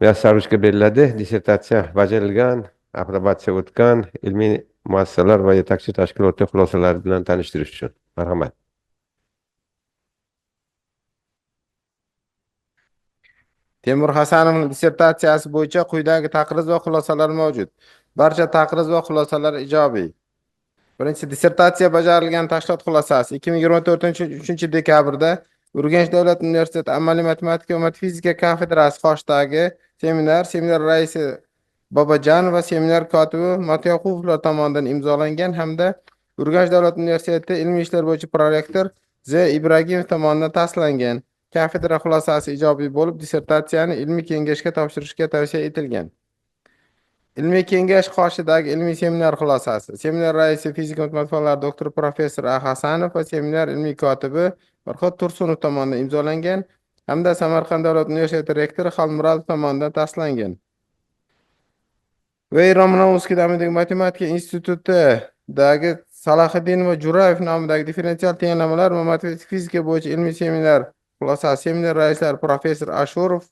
S1: Muyassarovga beriladi. Dissertatsiya bajarilgan, aprobatsiya o'tgan ilmiy muassasalar va yetakchi tashkilotlar xulosalari bilan tanishtirish uchun. Marhamat.
S2: Temur Hasanovning dissertatsiyasi bo'yicha quyidagi taqriz va xulosalar mavjud. Barcha taqriz va xulosalar ijobiy. Birinchi, dissertatsiya bajarilgan tashkilot xulosasi 2024 dekabrda Urganch davlat universiteti amaliy matematika va matfizika kafedrasi qoshidagi seminar raisi Bobojan va seminar kotibi Matyoqulovlar tomonidan imzolangan hamda Urganch davlat universiteti ilmiy ishlar bo'yicha prorektor Z. Ibragimov tomonidan tasdiqlangan. Kafedra xulosasi ijobiy bo'lib, dissertatsiyani ilmiy kengashga topshirishga tavsiya etilgan. Ilmiy kengash qoshidagi ilmiy seminar xulosasi. Seminar raisi fizik matematik fanlari doktor professor A. Hasanov va seminar ilmiy kotibi Farhod Tursunov tomonidan imzolangan hamda Samarqand davlat universiteti rektori Xalmurodov tomonidan tasdiqlangan. Va Romanovskiy davlat matematika institutidagi Salahiddin va Jurayev nomidagi differensial tenglamalar va matematik fizika bo'yicha ilmiy seminar xulosasi. Seminar raislari professor Ashurov,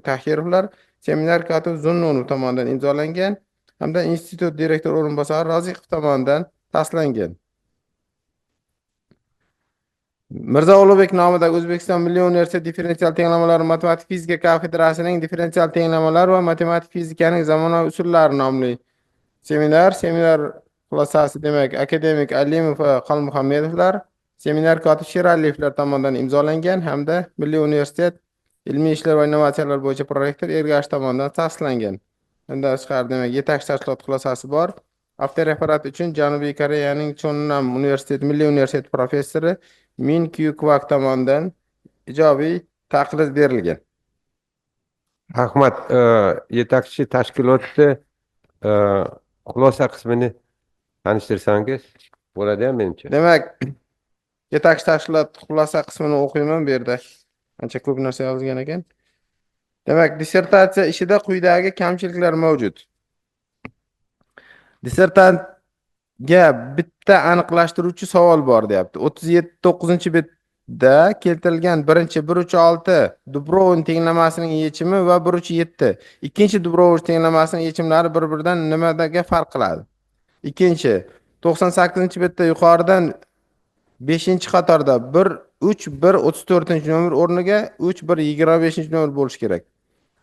S2: Tahirovlar, seminar kotibi Zunnunov tomonidan imzolangan hamda institut direktor o'rinbosari Roziqov tomonidan tasdiqlangan. Mirzo Ulug'bek nomidagi O'zbekiston Milliy universiteti differensial tenglamalar va matematik fizika kafedrasining differensial tenglamalar va matematik fizikaning zamonaviy usullari nomli seminar xulosasi demak akademik Alimov va Xolmuhammedovlar, seminar kotibi Sheraliyevlar tomonidan imzolangan hamda Milliy universitet ilmiy ishlar va innovatsiyalar bo'yicha prorektor Ergashev tomonidan tasdiqlangan. Undan tashqari demak yetakchi tashkilot xulosasi bor. Avtoreferat uchun Janubiy Koreyaning Chonnam universiteti milliy universitet professori Min Kyu Kwak tomonidan ijobiy taqriz berilgan.
S1: Rahmat. Yetakchi tashkilotni xulosa qismini tanishtirsangiz bo'ladi-ya menimcha.
S2: Demak, yetakchi tashkilot xulosa qismini o'qiyman bu yerda. Ancha ko'p narsa yozilgan ekan. Demak, dissertatsiya ishida quyidagi kamchiliklar mavjud. Dissertantga bitta aniqlashtiruvchi savol bor deyapti. 37-9-betda keltirilgan birinchi 1/6 Dubrovin tenglamasining yechimi va 1/7 ikkinchi Dubrovin tenglamasining yechimlari bir-biridan nimadaga farq qiladi? Ikkinchi 98-betda yuqoridan 5-qatorda 1-3-1-34 o'rniga 3-1-25 bo'lishi kerak.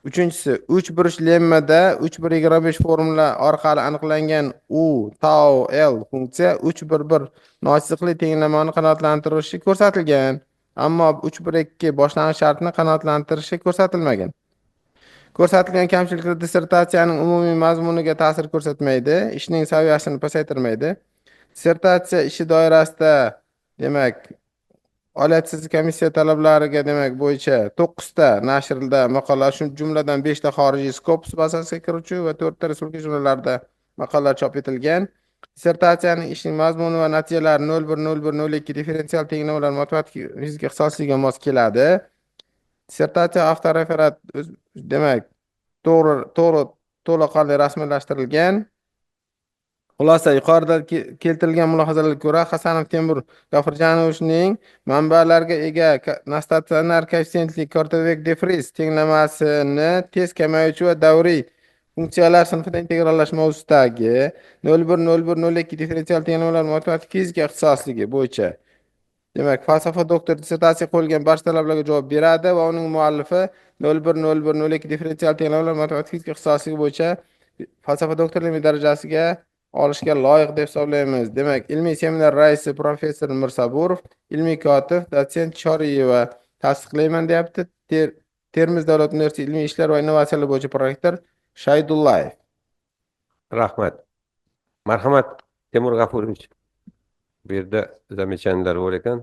S2: Uchinchisi 3 buruch lemmada 3-1-25 formula orqali aniqlangan u tau l funksiya 3-1-1 nochiziqli tenglamani qanoatlantirishi ko'rsatilgan, ammo 3-1-2 boshlang'ich shartni qanoatlantirishi ko'rsatilmagan. Ko'rsatilgan kamchiliklar dissertatsiyaning umumiy mazmuniga ta'sir ko'rsatmaydi, ishning saviyasini pasaytirmaydi. Dissertatsiya ishi doirasida demak Oliyatsiz komissiya talablariga demak bo'yicha 9 ta nashrda maqolalar, shu jumladan 5 ta xorijiy Scopus bazasiga kiruvchi va 4 ta respublika jurnallarida maqolalar chop etilgan. Dissertatsiyaning ishning mazmuni va natijalari 01-01-02 differensial tenglamalar matematik fizika ixtisoslariga mos keladi. Dissertatsiya avtoreferat demak to'laqonli rasmiylashtirilgan. Xulosa, yuqorida keltirilgan mulohazalarga ko'ra, Hasanov Temur G'afurjonovning manbalarga ega nostatsionar koeffitsiyentli Korteweg de Vries tenglamasini tez kamayuvchi va davriy funksiyalar sinfida integrallash mavzusidagi 01-01-02 differensial tenglamalar matematik fizika ixtisosligi bo'yicha demak falsafa doktor dissertatsiya qo'yilgan barcha talablarga javob beradi va uning muallifi 01-01-02 differensial tenglamalar matematik fizika ixtisosligi bo'yicha falsafa doktorlik darajasiga olishga loyiq deb hisoblaymiz. Demak, ilmiy seminar raisi professor Mirsaburov, ilmiy kotib dotsent Choriyeva tasdiqlayman deyapti. Termiz davlat universiteti ilmiy ishlar va innovatsiyalar bo'yicha prorektor Shaydullayev.
S1: Rahmat. Marhamat, Temur G'afurovich. Bu yerda zamechanlar bor ekan.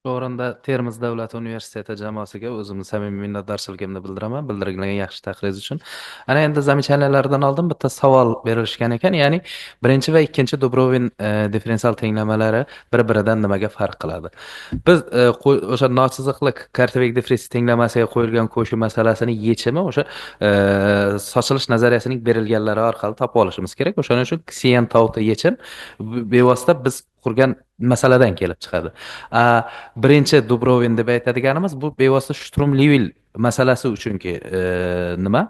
S3: Bu o'rinda Termiz davlat universiteti jamoasiga o'zimni samimiy minnatdorchiligimni bildiraman bildirilgan yaxshi taqriz uchun. Ana endi zamechaniyalardan oldin bitta savol berilishgan ekan, ya'ni birinchi va ikkinchi Dubrovin differensial tenglamalari bir-biridan nimaga farq qiladi? Biz o'sha nochiziqlik Kartvek differens tenglamasiga qo'yilgan qo'shiq masalasini yechimi o'sha sochilish nazariyasining berilganlari orqali topib olishimiz kerak. O'shaning uchun Ksien Tauta yechim bevosita biz qurgan masaladan kelib chiqadi. Birinchi Dubrovin deb aytadiganimiz bu bevosita Shturm-Liouville masalasi uchunki nima?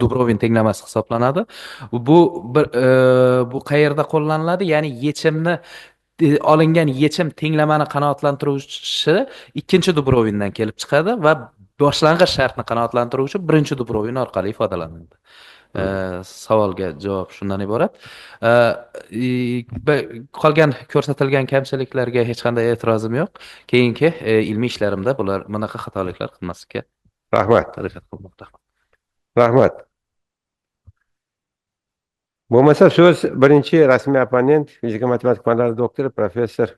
S3: Dubrovin tenglamasi hisoblanadi. Bu qayerda qo'llaniladi? Ya'ni yechimni olingan yechim tenglamani qanoatlantiruvchi ikkinchi Dubrovindan kelib chiqadi va boshlang'ich shartni qanoatlantiruvchi birinchi Dubrovin orqali ifodalanadi. Savolga javob shundan iborat. Qolgan ko'rsatilgan kamchiliklarga hech qanday e'tirozim yo'q. Keyingi ilmiy ishlarimda bular bunaqa xatoliklar qilmaslikka
S1: Rahmat.
S3: harakat qilmoqda.
S1: Rahmat. Bo'lmasa so'z birinchi rasmiy opponent, fizika matematika fanlari doktori professor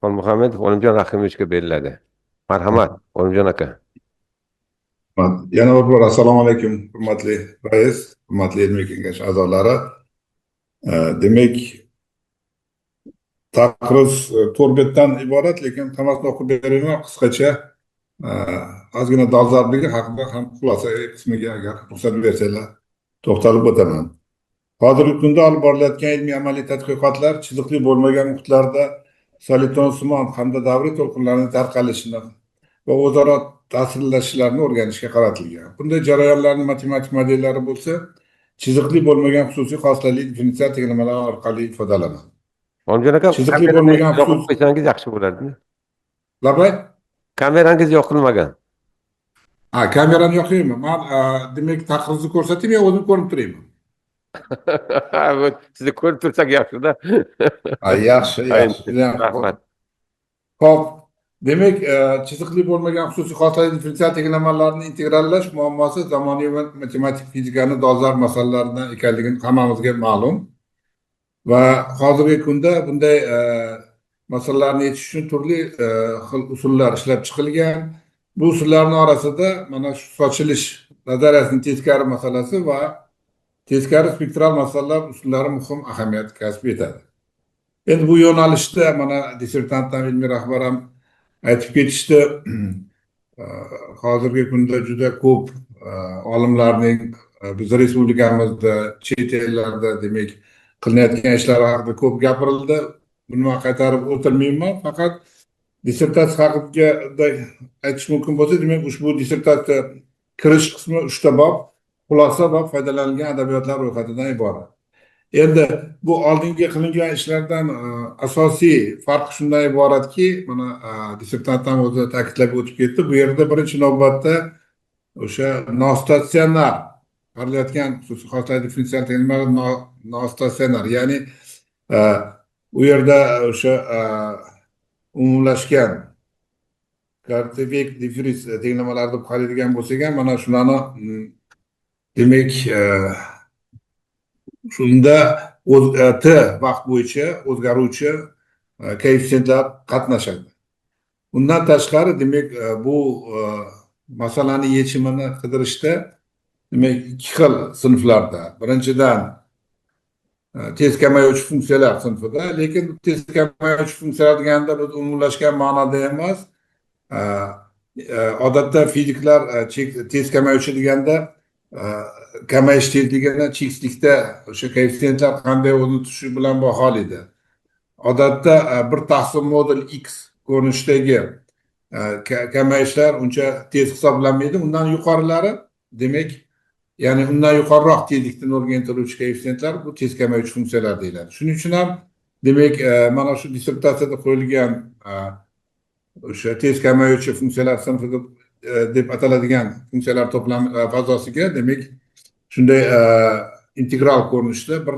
S1: Xolmuhammedov Olimjon Rahimovичga beriladi. Marhamat, Olimjon aka.
S7: Yana bir bor assalomu alaykum, hurmatli rais, hurmatli ilmiy kengash a'zolari. Demak, taqriz 4 betdan iborat, lekin hammasini o'qib beraman qisqacha. Ozgina dolzarbligi haqida ham xulosa qismiga agar ruxsat bersanglar to'xtalib o'taman. Hozirgi kunda olib borilayotgan ilmiy amaliy tadqiqotlar chiziqli bo'lmagan muhitlarda solitonsimon hamda davriy to'lqinlarning tarqalishini va o'zaro ta'sirlashishlarini o'rganishga qaratilgan. Bunday jarayonlarning matematik modellari bo'lsa, chiziqli bo'lmagan xususiy xoslarli differensial tenglamalar orqali ifodalanadi.
S1: Olimjon aka,
S7: Chiziqli bo'lmagan
S1: yoqib
S7: xusus-
S1: qo'ysangiz yaxshi bo'lardi.
S7: Labay?
S1: Kamerangiz yoqilmagan.
S7: Kamerani yoqaymi? Men demak taqrizni ko'rsataymi yo o'zim ko'rib turaymi?
S1: Sizni ko'rib tursak yaxshi-da.
S7: Yaxshi, yaxshi.
S1: Rahmat.
S7: Xo'p, demak, chiziqli bo'lmagan xususiy xoslarli differensial tenglamalarni integrallash muammosi zamonaviy matematik fizikani dolzarb masalalaridan ekanligi hammamizga ma'lum. Va hozirgi kunda bunday masalalarni yechish uchun turli xil usullar ishlab chiqilgan. Bu usullarning orasida mana shu sochilish nazariyasining teskari masalasi va teskari spektral masalalar usullari muhim ahamiyat kasb etadi. Endi bu yo'nalishda mana dissertantam ilmiy rahbar ham aytib ketishdi. Hozirgi kunda juda ko'p olimlarning biz respublikamizda, chet ellarda demak qilinayotgan ishlar haqida ko'p gapirildi. Buni men qaytarib o'tirmayman, faqat dissertatsiya haqida aytish mumkin bo'lsa, demak ushbu dissertatsiya kirish qismi 3 ta bob, xulosa bob foydalanilgan adabiyotlar ro'yxatidan iborat. Endi bu oldingi qilingan ishlardan asosiy farqi shundan iboratki, mana dissertantam o'zi ta'kidlab o'tib ketdi. Bu yerda birinchi navbatda o'sha nostatsionar qarilayotgan xususiy xoslar differensial tenglamalar nostatsionar, ya'ni u yerda o'sha umumlashgan Kartvek differens tenglamalar deb qaraydigan bo'lsak ham, mana shularni demak shunda t vaqt bo'yicha o'zgaruvchi koeffitsiyentlar qatnashadi. Bundan tashqari demak bu masalani yechimini qidirishda demak ikki xil sinflarda. Birinchidan tez kamayuvchi funksiyalar sinfida, lekin tez kamayuvchi funksiyalar deganda biz umumlashgan ma'noda emas. Odatda fiziklar tez kamayuvchi deganda kamayish tezligini chekslikda o'sha koeffitsiyentlar qanday o'rni tutishi bilan baholaydi. Odatda bir taqsim modul x ko'rinishidagi kamayishlar uncha tez hisoblanmaydi. Undan yuqorilari demak, ya'ni undan yuqoriroq tezlikda nolga intiluvchi koeffitsiyentlar bu tez kamayuvchi funksiyalar deyiladi. Shuning uchun ham demak mana shu dissertatsiyada qo'yilgan o'sha tez kamayuvchi funksiyalar sinfi deb ataladigan funksiyalar to'plami fazosiga demak shunday integral ko'rinishda 1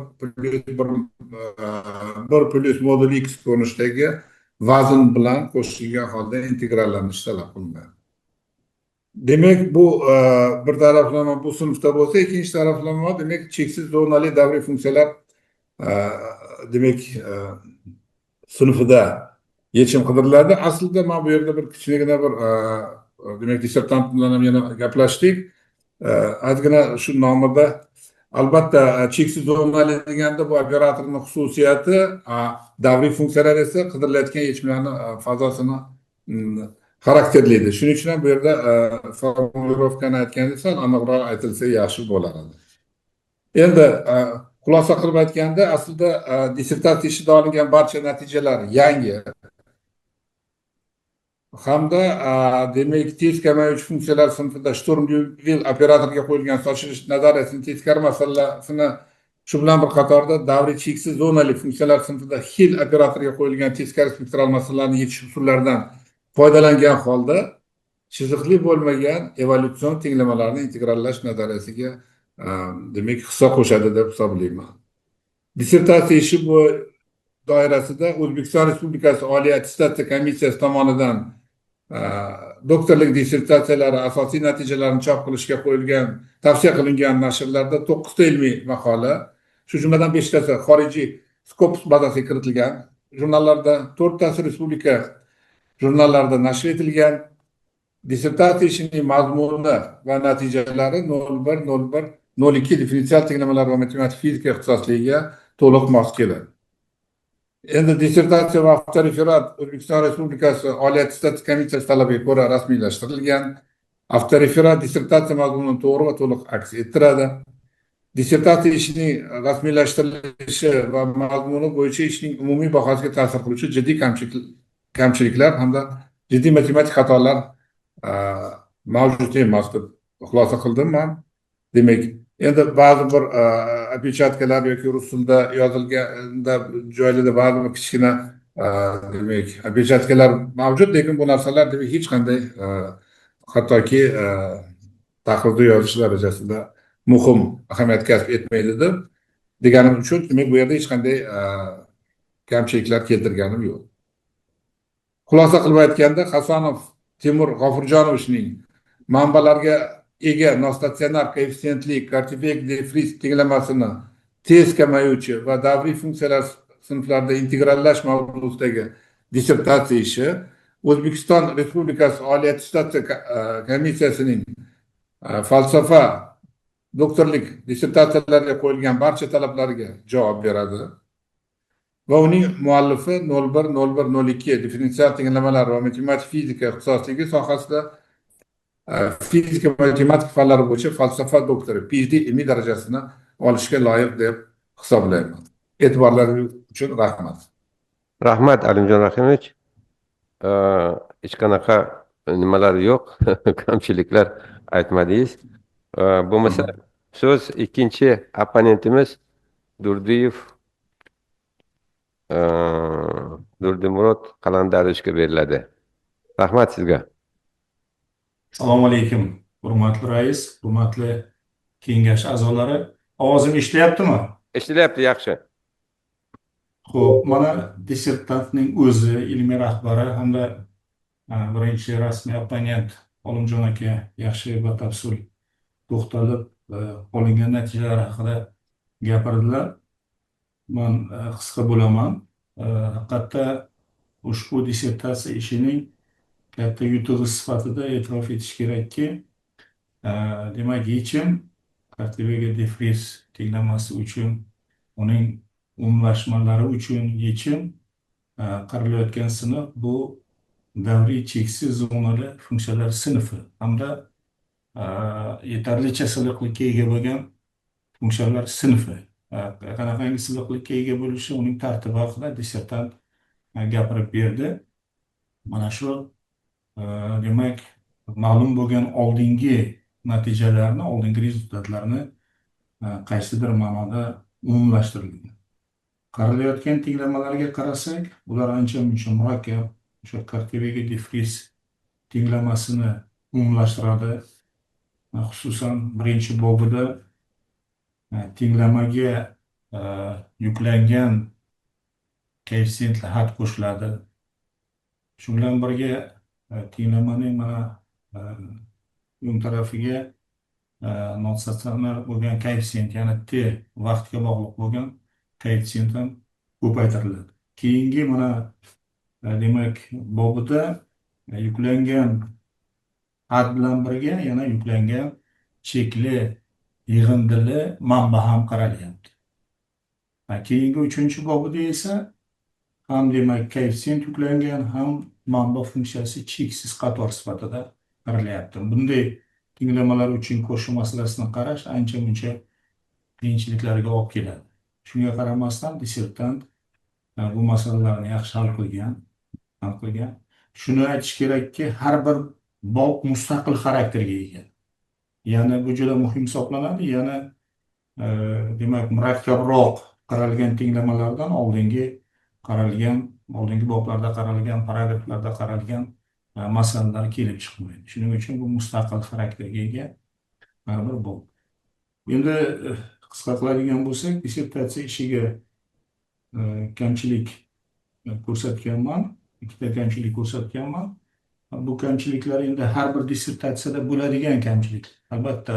S7: plus modul x ko'rinishidagi vazn bilan qo'shilgan holda integrallanishi talab qilinadi. Demak bu bir taraflama bu sinfda bo'lsa, ikkinchi taraflama demak cheksiz zonali davriy funksiyalar demak sinfida yechim qidiriladi. Aslida men bu yerda bir kichkinagina bir demak dissertant bilan ham yana gaplashdik. Ozgina shu nomida albatta cheksiz zonali deganda bu operatorning xususiyati, davriy funksiyalar esa qidirilayotgan yechimlarni fazosini xarakterlaydi. Shuning uchun ham bu yerda formulirovkani aytganingiz sal aniqroq aytilsa yaxshi bo'lardi. Endi xulosa qilib aytganda, aslida dissertatsiya ishida olingan barcha natijalar yangi hamda demak tez kamayuvchi funksiyalar sinfida Sturmluyvil operatorga qo'yilgan sochilish nazariyasining teskari masalasini, shu bilan bir qatorda davriy cheksiz zonali funksiyalar sinfida Hill operatorga qo'yilgan teskari spektral masalalarni yechish usullaridan foydalangan holda chiziqli bo'lmagan evolyutsion tenglamalarni integrallash nazariyasiga demak hissa qo'shadi deb hisoblayman. Dissertatsiya ishi bu doirasida O'zbekiston Respublikasi Oliy attestatsiya komissiyasi tomonidan doktorlik dissertatsiyalari asosiy natijalarini chop qilishga qo'yilgan tavsiya qilingan nashrlarda 9 ta ilmiy maqola, shu jumladan 5 tasi xorijiy Scopus bazasiga kiritilgan, jurnallarda 4 tasi respublika jurnallarida nashr etilgan. Dissertatsiya ishining mazmuni va natijalari 01.01.02 differensial tenglamalar va matematik fizika ixtisosligiga to'liq mos keladi. Endi dissertatsiya va avtoreferat O'zbekiston Respublikasi Oliy attestatsiya komissiyasi talabiga ko'ra rasmiylashtirilgan. Avtoreferat dissertatsiya mazmunini to'g'ri va to'liq aks ettiradi. Dissertatsiya ishining rasmiylashtirilishi va mazmuni bo'yicha ishning umumiy bahosiga ta'sir qiluvchi jiddiy kamchiliklar hamda jiddiy matematik xatolar mavjud emas deb xulosa qildim men. Demak, endi ba'zi bir opechatkalar yoki rus tilida yozilganda joylarda ba'zi bir kichkina demak opechatkalar mavjud, lekin bu narsalar demak hech qanday hattoki tahrirda yozish darajasida muhim ahamiyat kasb etmaydi deb deganim uchun demak bu yerda hech qanday kamchiliklar keltirganim yo'q. Xulosa qilib aytganda, Hasanov Temur G'ofurjonovichning manbalarga ega nostatsionar koeffitsiyentli Kartevek de Vries tenglamasini tez kamayuvchi va davriy funksiyalar sinflarida integrallash mavzusidagi dissertatsiya ishi O'zbekiston Respublikasi Oliy attestatsiya komissiyasining falsafa doktorlik dissertatsiyalariga qo'yilgan barcha talablariga javob beradi va uning muallifi 01.01.02 differensial tenglamalar va matematik fizika ixtisosligi sohasida fizika va matematika fanlari bo'yicha falsafa doktori PhD ilmiy darajasini olishga loyiq deb hisoblayman. E'tiborlaringiz uchun rahmat.
S1: Rahmat Alimjon Rahimovich. Hech qanaqa nimalar yo'q, kamchiliklar aytmadingiz. Bo'lmasa so'z ikkinchi opponentimiz Durdimurod Qalandarovga beriladi. Rahmat sizga.
S8: Assalomu alaykum, hurmatli rais, hurmatli kengash a'zolari. Ovozim eshitilyaptimi?
S1: Eshitilyapti, yaxshi.
S8: Xo'p, mana dissertantning o'zi, ilmiy rahbari hamda birinchi rasmiy opponent Olimjon aka yaxshi batafsil to'xtalib olingan natijalar haqida gapirdilar. Men qisqa bo'laman. Haqiqatda ushbu dissertatsiya ishining katta yutug'i sifatida e'tirof etish kerakki, demak yechim Kartevek de Vries tenglamasi uchun, uning umumlashmalari uchun yechim qaralayotgan sinf bu davriy cheksiz zonali funksiyalar sinfi hamda yetarlicha silliqlikka ega bo'lgan funksiyalar sinfi. Qanaqangi silliqlikka ega bo'lishi uning tartibi haqida dissertant gapirib berdi. Mana shu demak ma'lum bo'lgan oldingi natijalarni, oldingi rezultatlarni qaysidir ma'noda umumlashtirilgan. Qaralayotgan tenglamalarga qarasak, ular ancha-muncha murakkab. O'sha Kartevek de Vries tenglamasini umumlashtiradi. Xususan birinchi bobida tenglamaga yuklangan koeffitsiyentli had qo'shiladi. Shu bilan birga tenglamaning mana o'ng tarafiga nostatsionar bo'lgan koeffitsiyent, ya'ni t vaqtga bog'liq bo'lgan koeffitsiyent ham ko'paytiriladi. Keyingi mana demak bobida yuklangan xat bilan birga yana yuklangan chekli yig'indili manba ham qaralyapti. Keyingi 3-bobida esa ham demak koeffitsient yuklangan, ham manba funksiyasi cheksiz qator sifatida qaralyapti. Bunday tinglamalar uchun qo'shiq masalasini qarash ancha-muncha qiyinchiliklarga olib keladi. Shunga qaramasdan dissertant bu masalalarni yaxshi hal qilgan. Shuni aytish kerakki, har bir bob mustaqil xarakterga ega. Ya'ni bu juda muhim hisoblanadi. Yana demak murakkabroq qaralgan tinglamalardan oldingi boblarda qaralgan, paragraflarda qaralgan masalalar kelib chiqmaydi. Shuning uchun bu mustaqil xarakterga ega har bir bob. Endi qisqa qiladigan bo'lsak, dissertatsiya ishiga kamchilik ko'rsatganman, ikkita kamchilik ko'rsatganman. Bu kamchiliklar endi har bir dissertatsiyada bo'ladigan kamchilik. Albatta,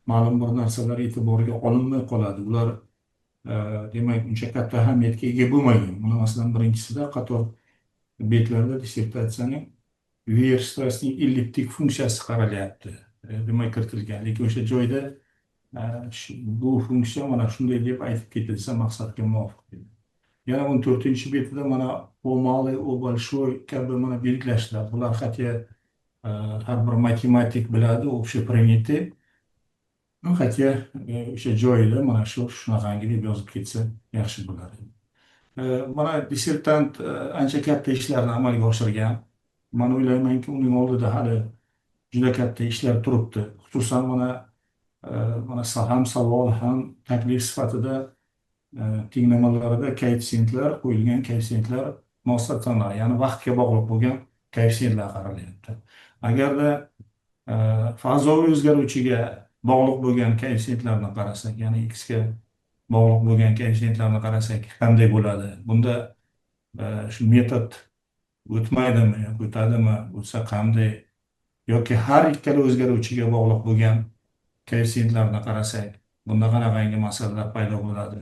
S8: ma'lum bir narsalar e'tiborga olinmay qoladi. Ular demak uncha katta ahamiyatga ega bo'lmagan. Buni masalan birinchisida qator betlarda dissertatsiyaning Weierstrassning elliptik funksiyasi qaralyapti. Demak kiritilgan, lekin o'sha joyda bu funksiya mana shunday deb aytib ketilsa maqsadga muvofiq. Yana 14-betida mana omalı, большой kabi mana belgilashlar. Bular xatya har bir matematik biladi, общепринятый. Xatya o'sha joyida mana shunaqangi deb yozib ketsa yaxshi bo'ladi. Mana dissertant ancha katta ishlarni amalga oshirgan. Men o'ylaymanki, uning oldida hali juda katta ishlar turibdi. Xususan mana ham savol ham taklif sifatida tinglamalarida koeffitsiyentlar qo'yilgan, koeffitsiyentlar nosatsanlar, ya'ni vaqtga bog'liq bo'lgan koeffitsiyentlar qaralyapti. Agarda fazoviy o'zgaruvchiga bog'liq bo'lgan koeffitsiyentlarni qarasak, ya'ni x ga bog'liq bo'lgan koeffitsiyentlarni qarasak qanday bo'ladi? Bunda shu metod o'tmaydimi yoki o'tadimi? O'tsa qanday? Yoki har ikkala o'zgaruvchiga bog'liq bo'lgan koeffitsiyentlarni qarasak, bunda qanaqangi masalalar paydo bo'ladi?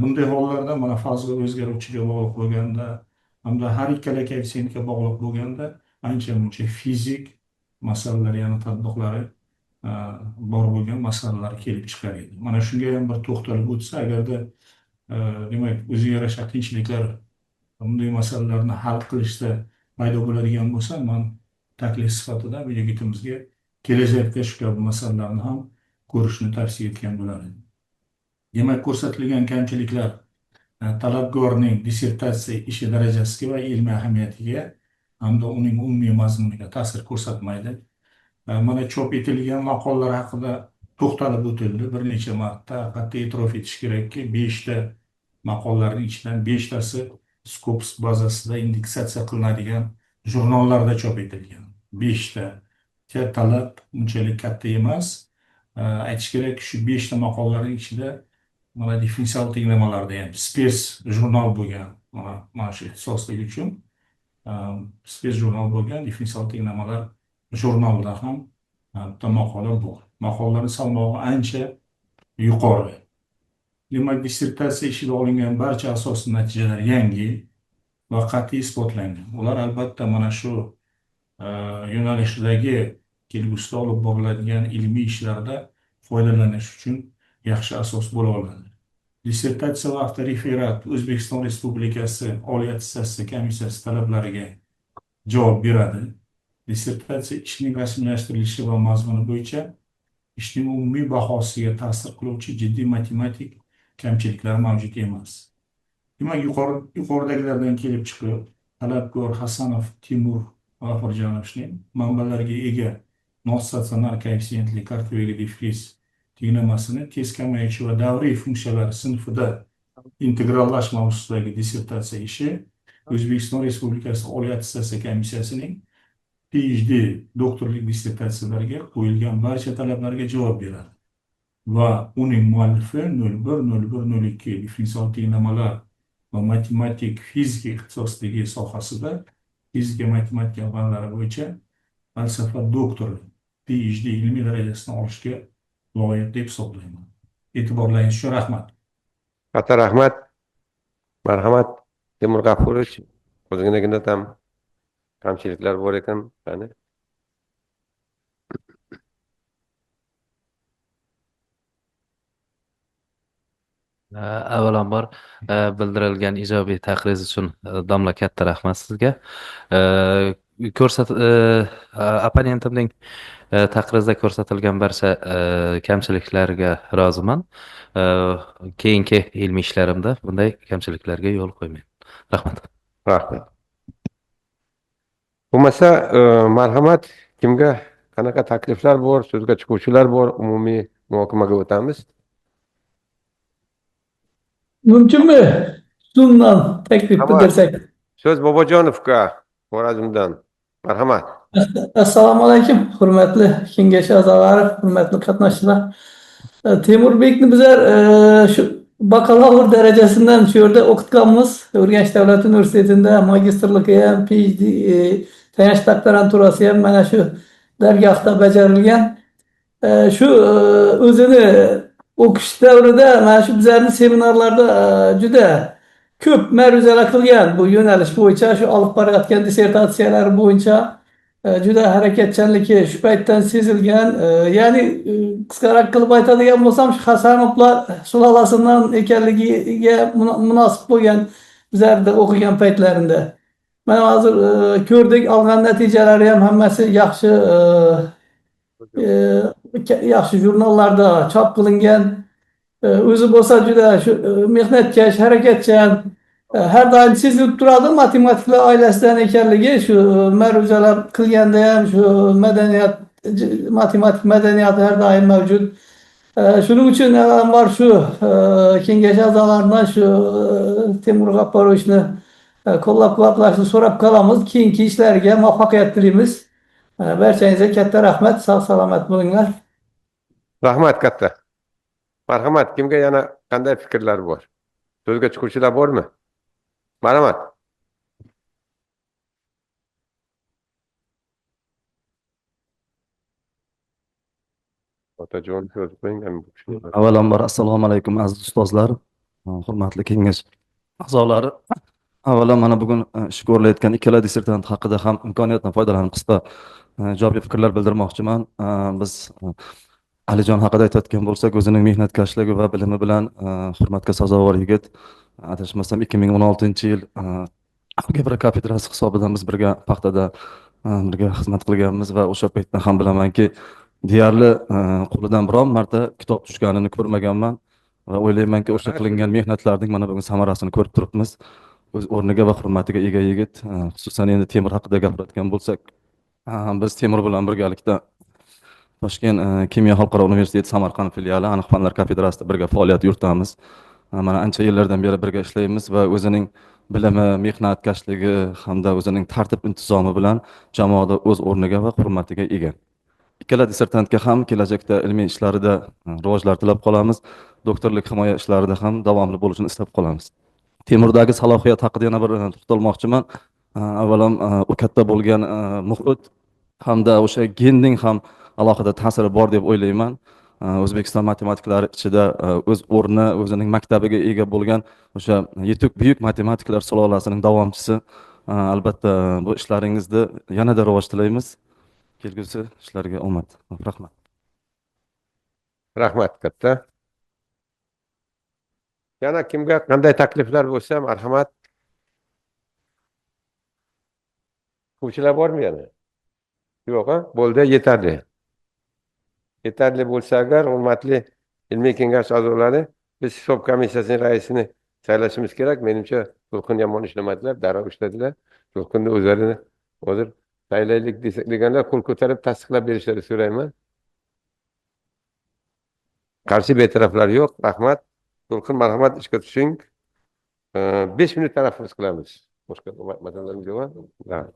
S8: Bunday hollarda mana fazoviy o'zgaruvchiga bog'liq bo'lganda hamda har ikkala koeffitsiyentga bog'liq bo'lganda ancha-muncha fizik masalalar, ya'ni tatbiqlari bor bo'lgan masalalar kelib chiqar edi. Mana shunga ham bir to'xtalib o'tsa, agarda demak o'ziga yarasha qiyinchiliklar bunday masalalarni hal qilishda paydo bo'ladigan bo'lsa, men taklif sifatida bu yigitimizga kelajakda shu kabi masalalarni ham ko'rishni tavsiya etgan bo'lardim. Demak, ko'rsatilgan kamchiliklar talabgorning dissertatsiya ishi darajasiga va ilmiy ahamiyatiga hamda uning umumiy mazmuniga ta'sir ko'rsatmaydi. Mana chop etilgan maqolalar haqida to'xtalib o'tildi bir necha marta. Albatta e'tirof etish kerakki, 5 ta maqolalarning ichidan 5 tasi Scopus bazasida indeksatsiya qilinadigan jurnallarda chop etilgan. 5 ta talab unchalik katta emas. Aytish kerak, shu 5 ta maqolalarning ichida mana differensial tinglamalarda ham space jurnal bo'lgan, mana shu ixtisoslik uchun space jurnal bo'lgan differensial tinglamalar jurnalida ham bitta maqola bor. Maqolalarning salmog'i ancha yuqori. Demak, dissertatsiya ishida olingan barcha asosiy natijalar yangi va qat'iy isbotlangan. Ular albatta mana shu yo'nalishdagi kelgusida olib boriladigan ilmiy ishlarda foydalanish uchun yaxshi asos bo'la oladi. Dissertatsiya vaqti referat O'zbekiston Respublikasi Oliy attestatsiya komissiyasi talablariga javob beradi. Dissertatsiya ishning rasmiylashtirilishi va mazmuni bo'yicha ishning umumiy bahosiga ta'sir qiluvchi jiddiy matematik kamchiliklar mavjud emas. Demak, yuqoridagilardan kelib chiqib, talabgor Hasanov Timur G'afurjonovning manbalarga ega nosatsionar koeffitsiyentli kartvega defris tinglamasini tez kamayuvchi va davriy funksiyalar sinfida integrallash mavzusidagi dissertatsiya ishi O'zbekiston Respublikasi Oliy attestatsiya komissiyasining PhD doktorlik dissertatsiyalariga qo'yilgan barcha talablarga javob beradi va uning muallifi 01/01/02 differensial tinglamalar va matematik fizika ixtisosligi sohasida fizika matematika fanlari bo'yicha falsafa doktori PhD ilmiy darajasini olishga loyiq deb hisoblayman. E'tiborlaringiz uchun rahmat.
S1: Katta rahmat. Marhamat, Timur G'afurovich. O'zginagina ham kamchiliklar bor ekan, qani.
S3: Avvalambor bildirilgan ijobiy taqriz uchun domla katta rahmat sizga. Opponentimning taqrizda ko'rsatilgan barcha kamchiliklarga roziman. Keyingi ilmiy ishlarimda bunday kamchiliklarga yo'l qo'ymayman. Rahmat.
S1: Rahmat. Bo'lmasa, marhamat, kimga qanaqa takliflar bor, so'zga chiquvchilar bor, umumiy muhokamaga o'tamiz.
S9: Mümkünmü? Zoom'dan teklif
S1: Tamam.
S9: bildirsek.
S1: So'z Bobojonovga, Xorazmdan. Marhamat.
S9: Assalomu alaykum, hurmatli kengash a'zolari, hurmatli qatnashchilar. Temur Bekni bizlar shu bakalavr darajasidan shu yerda o'qitganmiz. Urganch davlat universitetida magistrligi ham, PhD, tayanch doktoranturasi ham mana shu dargohda bajarilgan. Shu o'zini o'qish davrida mana shu bizlarning seminarlarda juda ko'p ma'ruzalar qilgan bu yo'nalish bo'yicha, shu olib borayotgan dissertatsiyalar bo'yicha juda harakatchanligi shu paytdan sezilgan. Ya'ni qisqaroq qilib aytadigan bo'lsam, shu Hasanovlar sulolasidan ekanligiga munosib bo'lgan bizlarda o'qigan paytlarida. Mana hozir ko'rdik, olgan natijalari ham hammasi yaxshi, yaxshi jurnallarda chop qilingan. O'zi bo'lsa juda shu mehnatkash, harakatchan, har doim sezilib turadi matematiklar oilasidan ekanligi. Shu ma'ruzalar qilganda ham shu madaniyat, matematik madaniyati har doim mavjud. Shuning uchun avvalambor shu kengash a'zolaridan shu Temur G'apparovichni qo'llab-quvvatlashni so'rab qolamiz. Keyingi ishlariga muvaffaqiyat tilaymiz. Barchangizga katta rahmat, sog' salomat bo'linglar.
S1: Rahmat katta. Marhamat, kimga yana qanday fikrlar bor? So'zga chiquvchilar bormi? Marhamat. Otajon so'z qo'ying.
S10: Avvalambor assalomu alaykum aziz ustozlar, hurmatli kengash a'zolari. Avvalo mana bugun ish ko'rilayotgan ikkala dissertant haqida ham imkoniyatdan foydalanib qisqa ijobiy fikrlar bildirmoqchiman. Biz Alijon haqida aytayotgan bo'lsak, o'zining mehnatkashligi va bilimi bilan hurmatga sazovor yigit. Adashmasam 2016-yil algebra kafedrasi hisobidan biz birga paxtada birga xizmat qilganmiz va o'sha paytdan ham bilamanki, deyarli qo'lidan biron marta kitob tushganini ko'rmaganman va o'ylaymanki, o'sha qilingan mehnatlarning mana bugun samarasini ko'rib turibmiz. O'z o'rniga va hurmatiga ega yigit. Xususan endi Temur haqida gapiradigan bo'lsak, biz Temur bilan birgalikda Toshkent Kimyo xalqaro universiteti Samarqand filiali aniq fanlar kafedrasida birga faoliyat yuritamiz. Mana ancha yillardan beri birga ishlaymiz va o'zining bilimi, mehnatkashligi hamda o'zining tartib intizomi bilan jamoada o'z o'rniga va hurmatiga ega. Ikkala dissertantga ham kelajakda ilmiy ishlarida rivojlar tilab qolamiz. Doktorlik himoya ishlarida ham davomli bo'lishini istab qolamiz. Temurdagi salohiyat haqida yana bir to'xtalmoqchiman. Avvalam u katta bo'lgan muhit hamda o'sha genning ham alohida ta'siri bor deb o'ylayman. O'zbekiston matematiklari ichida o'z o'rni, o'zining maktabiga ega bo'lgan o'sha yetuk buyuk matematiklar sulolasining davomchisi. Albatta bu ishlaringizni yanada rivoj tilaymiz. Kelgusi ishlarga omad. Rahmat.
S1: Rahmat katta. Yana kimga qanday takliflar bo'lsa, marhamat. Ko'pchilar bormi yana? Yo'q, bo'ldi, yetarli. Yetarli bo'lsa agar, hurmatli ilmiy kengash a'zolari, biz hisob komissiyasining raisini saylashimiz kerak. Menimcha To'lqin yomon ishlamadilar, darrov ishladilar. To'lqinni o'zlarini hozir saylaylik deganlar qo'l ko'tarib tasdiqlab berishlarini so'rayman. Qarshi betaraflar yo'q. Rahmat. To'lqin, marhamat, ishga tushing. 5 minut tanaffus qilamiz. Boshqa masalalarimiz yo'q.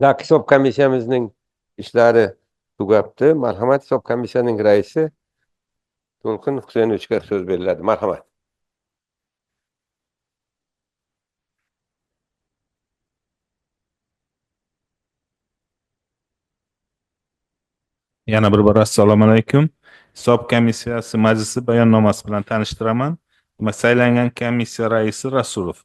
S1: Hisob komissiyamizning ishlari tugabdi. Marhamat, hisob komissiyasining raisi To'lqin Huseynovichga so'z beriladi. Marhamat.
S8: Yana bir bor assalomu alaykum. Hisob komissiyasi majlisi bayonnomasi bilan tanishtiraman. Saylangan komissiya raisi Rasulov.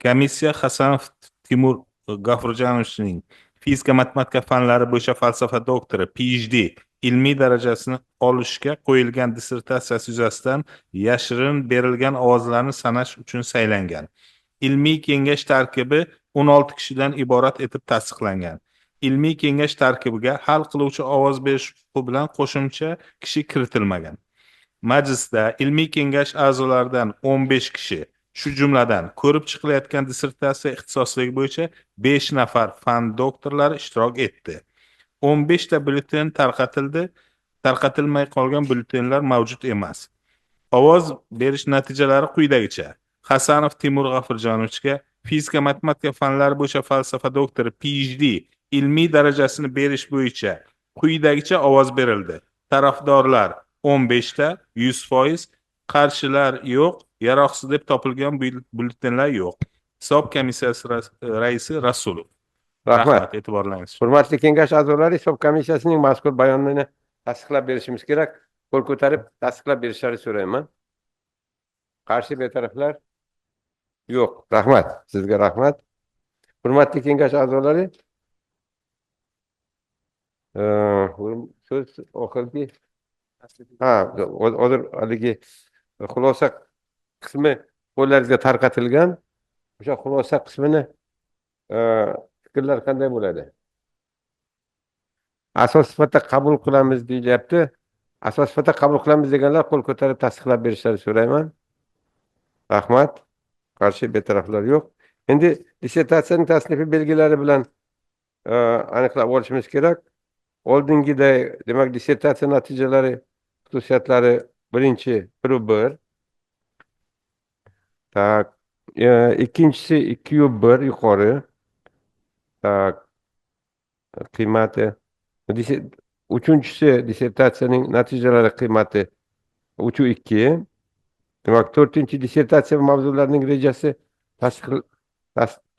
S8: Komissiya Hasanov Timur G'ofurjonovning fizika matematika fanlari bo'yicha falsafa doktori PhD ilmiy darajasini olishga qo'yilgan dissertatsiyasi yuzasidan yashirin berilgan ovozlarni sanash uchun saylangan. Ilmiy kengash tarkibi 16 kishidan iborat etib tasdiqlangan. Ilmiy kengash tarkibiga hal qiluvchi ovoz berish huquqi bilan qo'shimcha kishi kiritilmagan. Majlisda ilmiy kengash a'zolaridan 15 kishi, shu jumladan ko'rib chiqilayotgan dissertatsiya ixtisosligi bo'yicha 5 nafar fan doktorlari ishtirok etdi. 15 ta byulleten tarqatildi. Tarqatilmay qolgan byulletenlar mavjud emas. Ovoz berish natijalari quyidagicha: Hasanov Timur G'ofurjonovichga fizika matematika fanlari bo'yicha falsafa doktori PhD ilmiy darajasini berish bo'yicha quyidagicha ovoz berildi. Tarafdorlar 15 ta, 100%, qarshilar yo'q, yaroqsiz deb topilgan byulletenlar yo'q. Hisob komissiyasi raisi Rasulov.
S1: Rahmat.
S8: E'tiborlaringiz uchun.
S1: Hurmatli kengash a'zolari, hisob komissiyasining mazkur bayonotini tasdiqlab berishimiz kerak. Qo'l ko'tarib tasdiqlab berishlarini so'rayman. Qarshi betaraflar yo'q. Rahmat. Sizga rahmat. Hurmatli kengash a'zolari, so'z oxirgi hozir haligi xulosa qismi qo'llaringizga tarqatilgan. O'sha xulosa qismini fikrlar qanday bo'ladi? Asos sifatida qabul qilamiz deyilyapti. Asos sifatida qabul qilamiz deganlar qo'l ko'tarib tasdiqlab berishlarini so'rayman. Rahmat. Qarshi betaraflar yo'q. Endi dissertatsiyaning tasnifi belgilari bilan aniqlab olishimiz kerak. Oldingiday, demak, dissertatsiya natijalari xususiyatlari birinchi 1/1. Tak, ikkinchisi 2/1 yuqori. Tak, qiymati. Uchinchisi dissertatsiyaning natijalari qiymati 3/2. Demak, 4-chi dissertatsiya mavzularining rejasi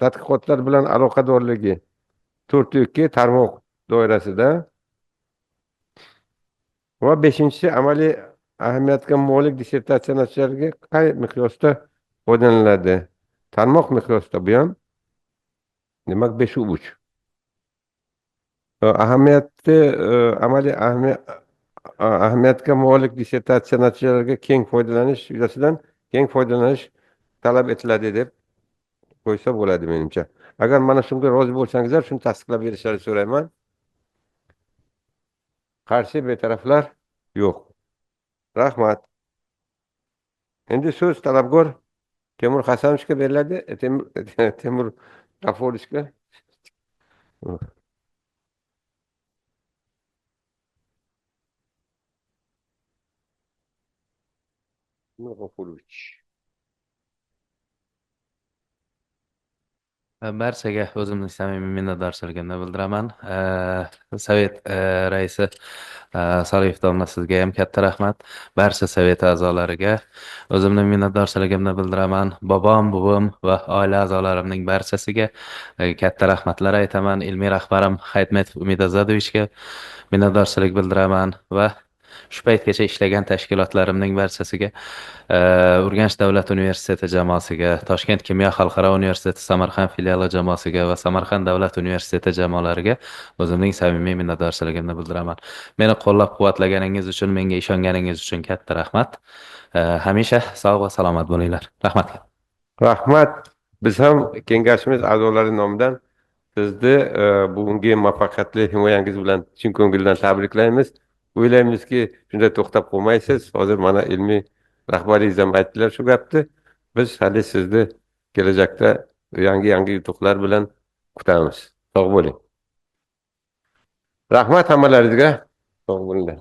S1: tadqiqotlar bilan aloqadorligi 4/2 tarmoq doirasida. Va 5-chi amaliy ahamiyatga molik dissertatsiya natijalariga qay miqyosda foydalaniladi? Tarmoq miqyosida bu ham. Demak, 5/3. Amaliy ahamiyatga molik dissertatsiya natijalariga keng foydalanish yuzasidan keng foydalanish talab etiladi deb qo'ysa bo'ladi menimcha. Agar mana shunga rozi bo'lsangizlar, shuni tasdiqlab berishlarini so'rayman. Qarshi betaraflar yo'q. Rahmat. Endi so'z talabgor Temur Hasanovga beriladi. Temur G'ofurovga. G'ofurovich.
S3: Barchaga o'zimning samimiy minnatdorchiligimni bildiraman. Sovet raisi Soliyev domla, sizga ham katta rahmat. Barcha sovet a'zolariga o'zimning minnatdorchiligimni bildiraman. Bobom, buvim va oila a'zolarimning barchasiga katta rahmatlar aytaman. Ilmiy rahbarim Haytmetov Umid Azadovichga minnatdorchilik bildiraman va shu paytgacha ishlagan tashkilotlarimning barchasiga, Urganch davlat universiteti jamoasiga, Toshkent kimyo xalqaro universiteti Samarqand filiali jamoasiga va Samarqand davlat universiteti jamoalariga o'zimning samimiy minnatdorchiligimni bildiraman. Meni qo'llab-quvvatlaganingiz uchun, menga ishonganingiz uchun katta rahmat. Hamisha sog' va salomat bo'linglar. Rahmat.
S1: Rahmat. Biz ham kengashimiz a'zolari nomidan sizni bugungi muvaffaqiyatli himoyangiz bilan chin ko'ngildan tabriklaymiz. O'ylaymizki, shunda to'xtab qolmaysiz. Hozir mana ilmiy rahbariyingiz ham aytdilar shu gapni. Biz hali sizni kelajakda yangi yutuqlar bilan kutamiz. Sog' bo'ling. Rahmat hammalaringizga. Sog' bo'linglar.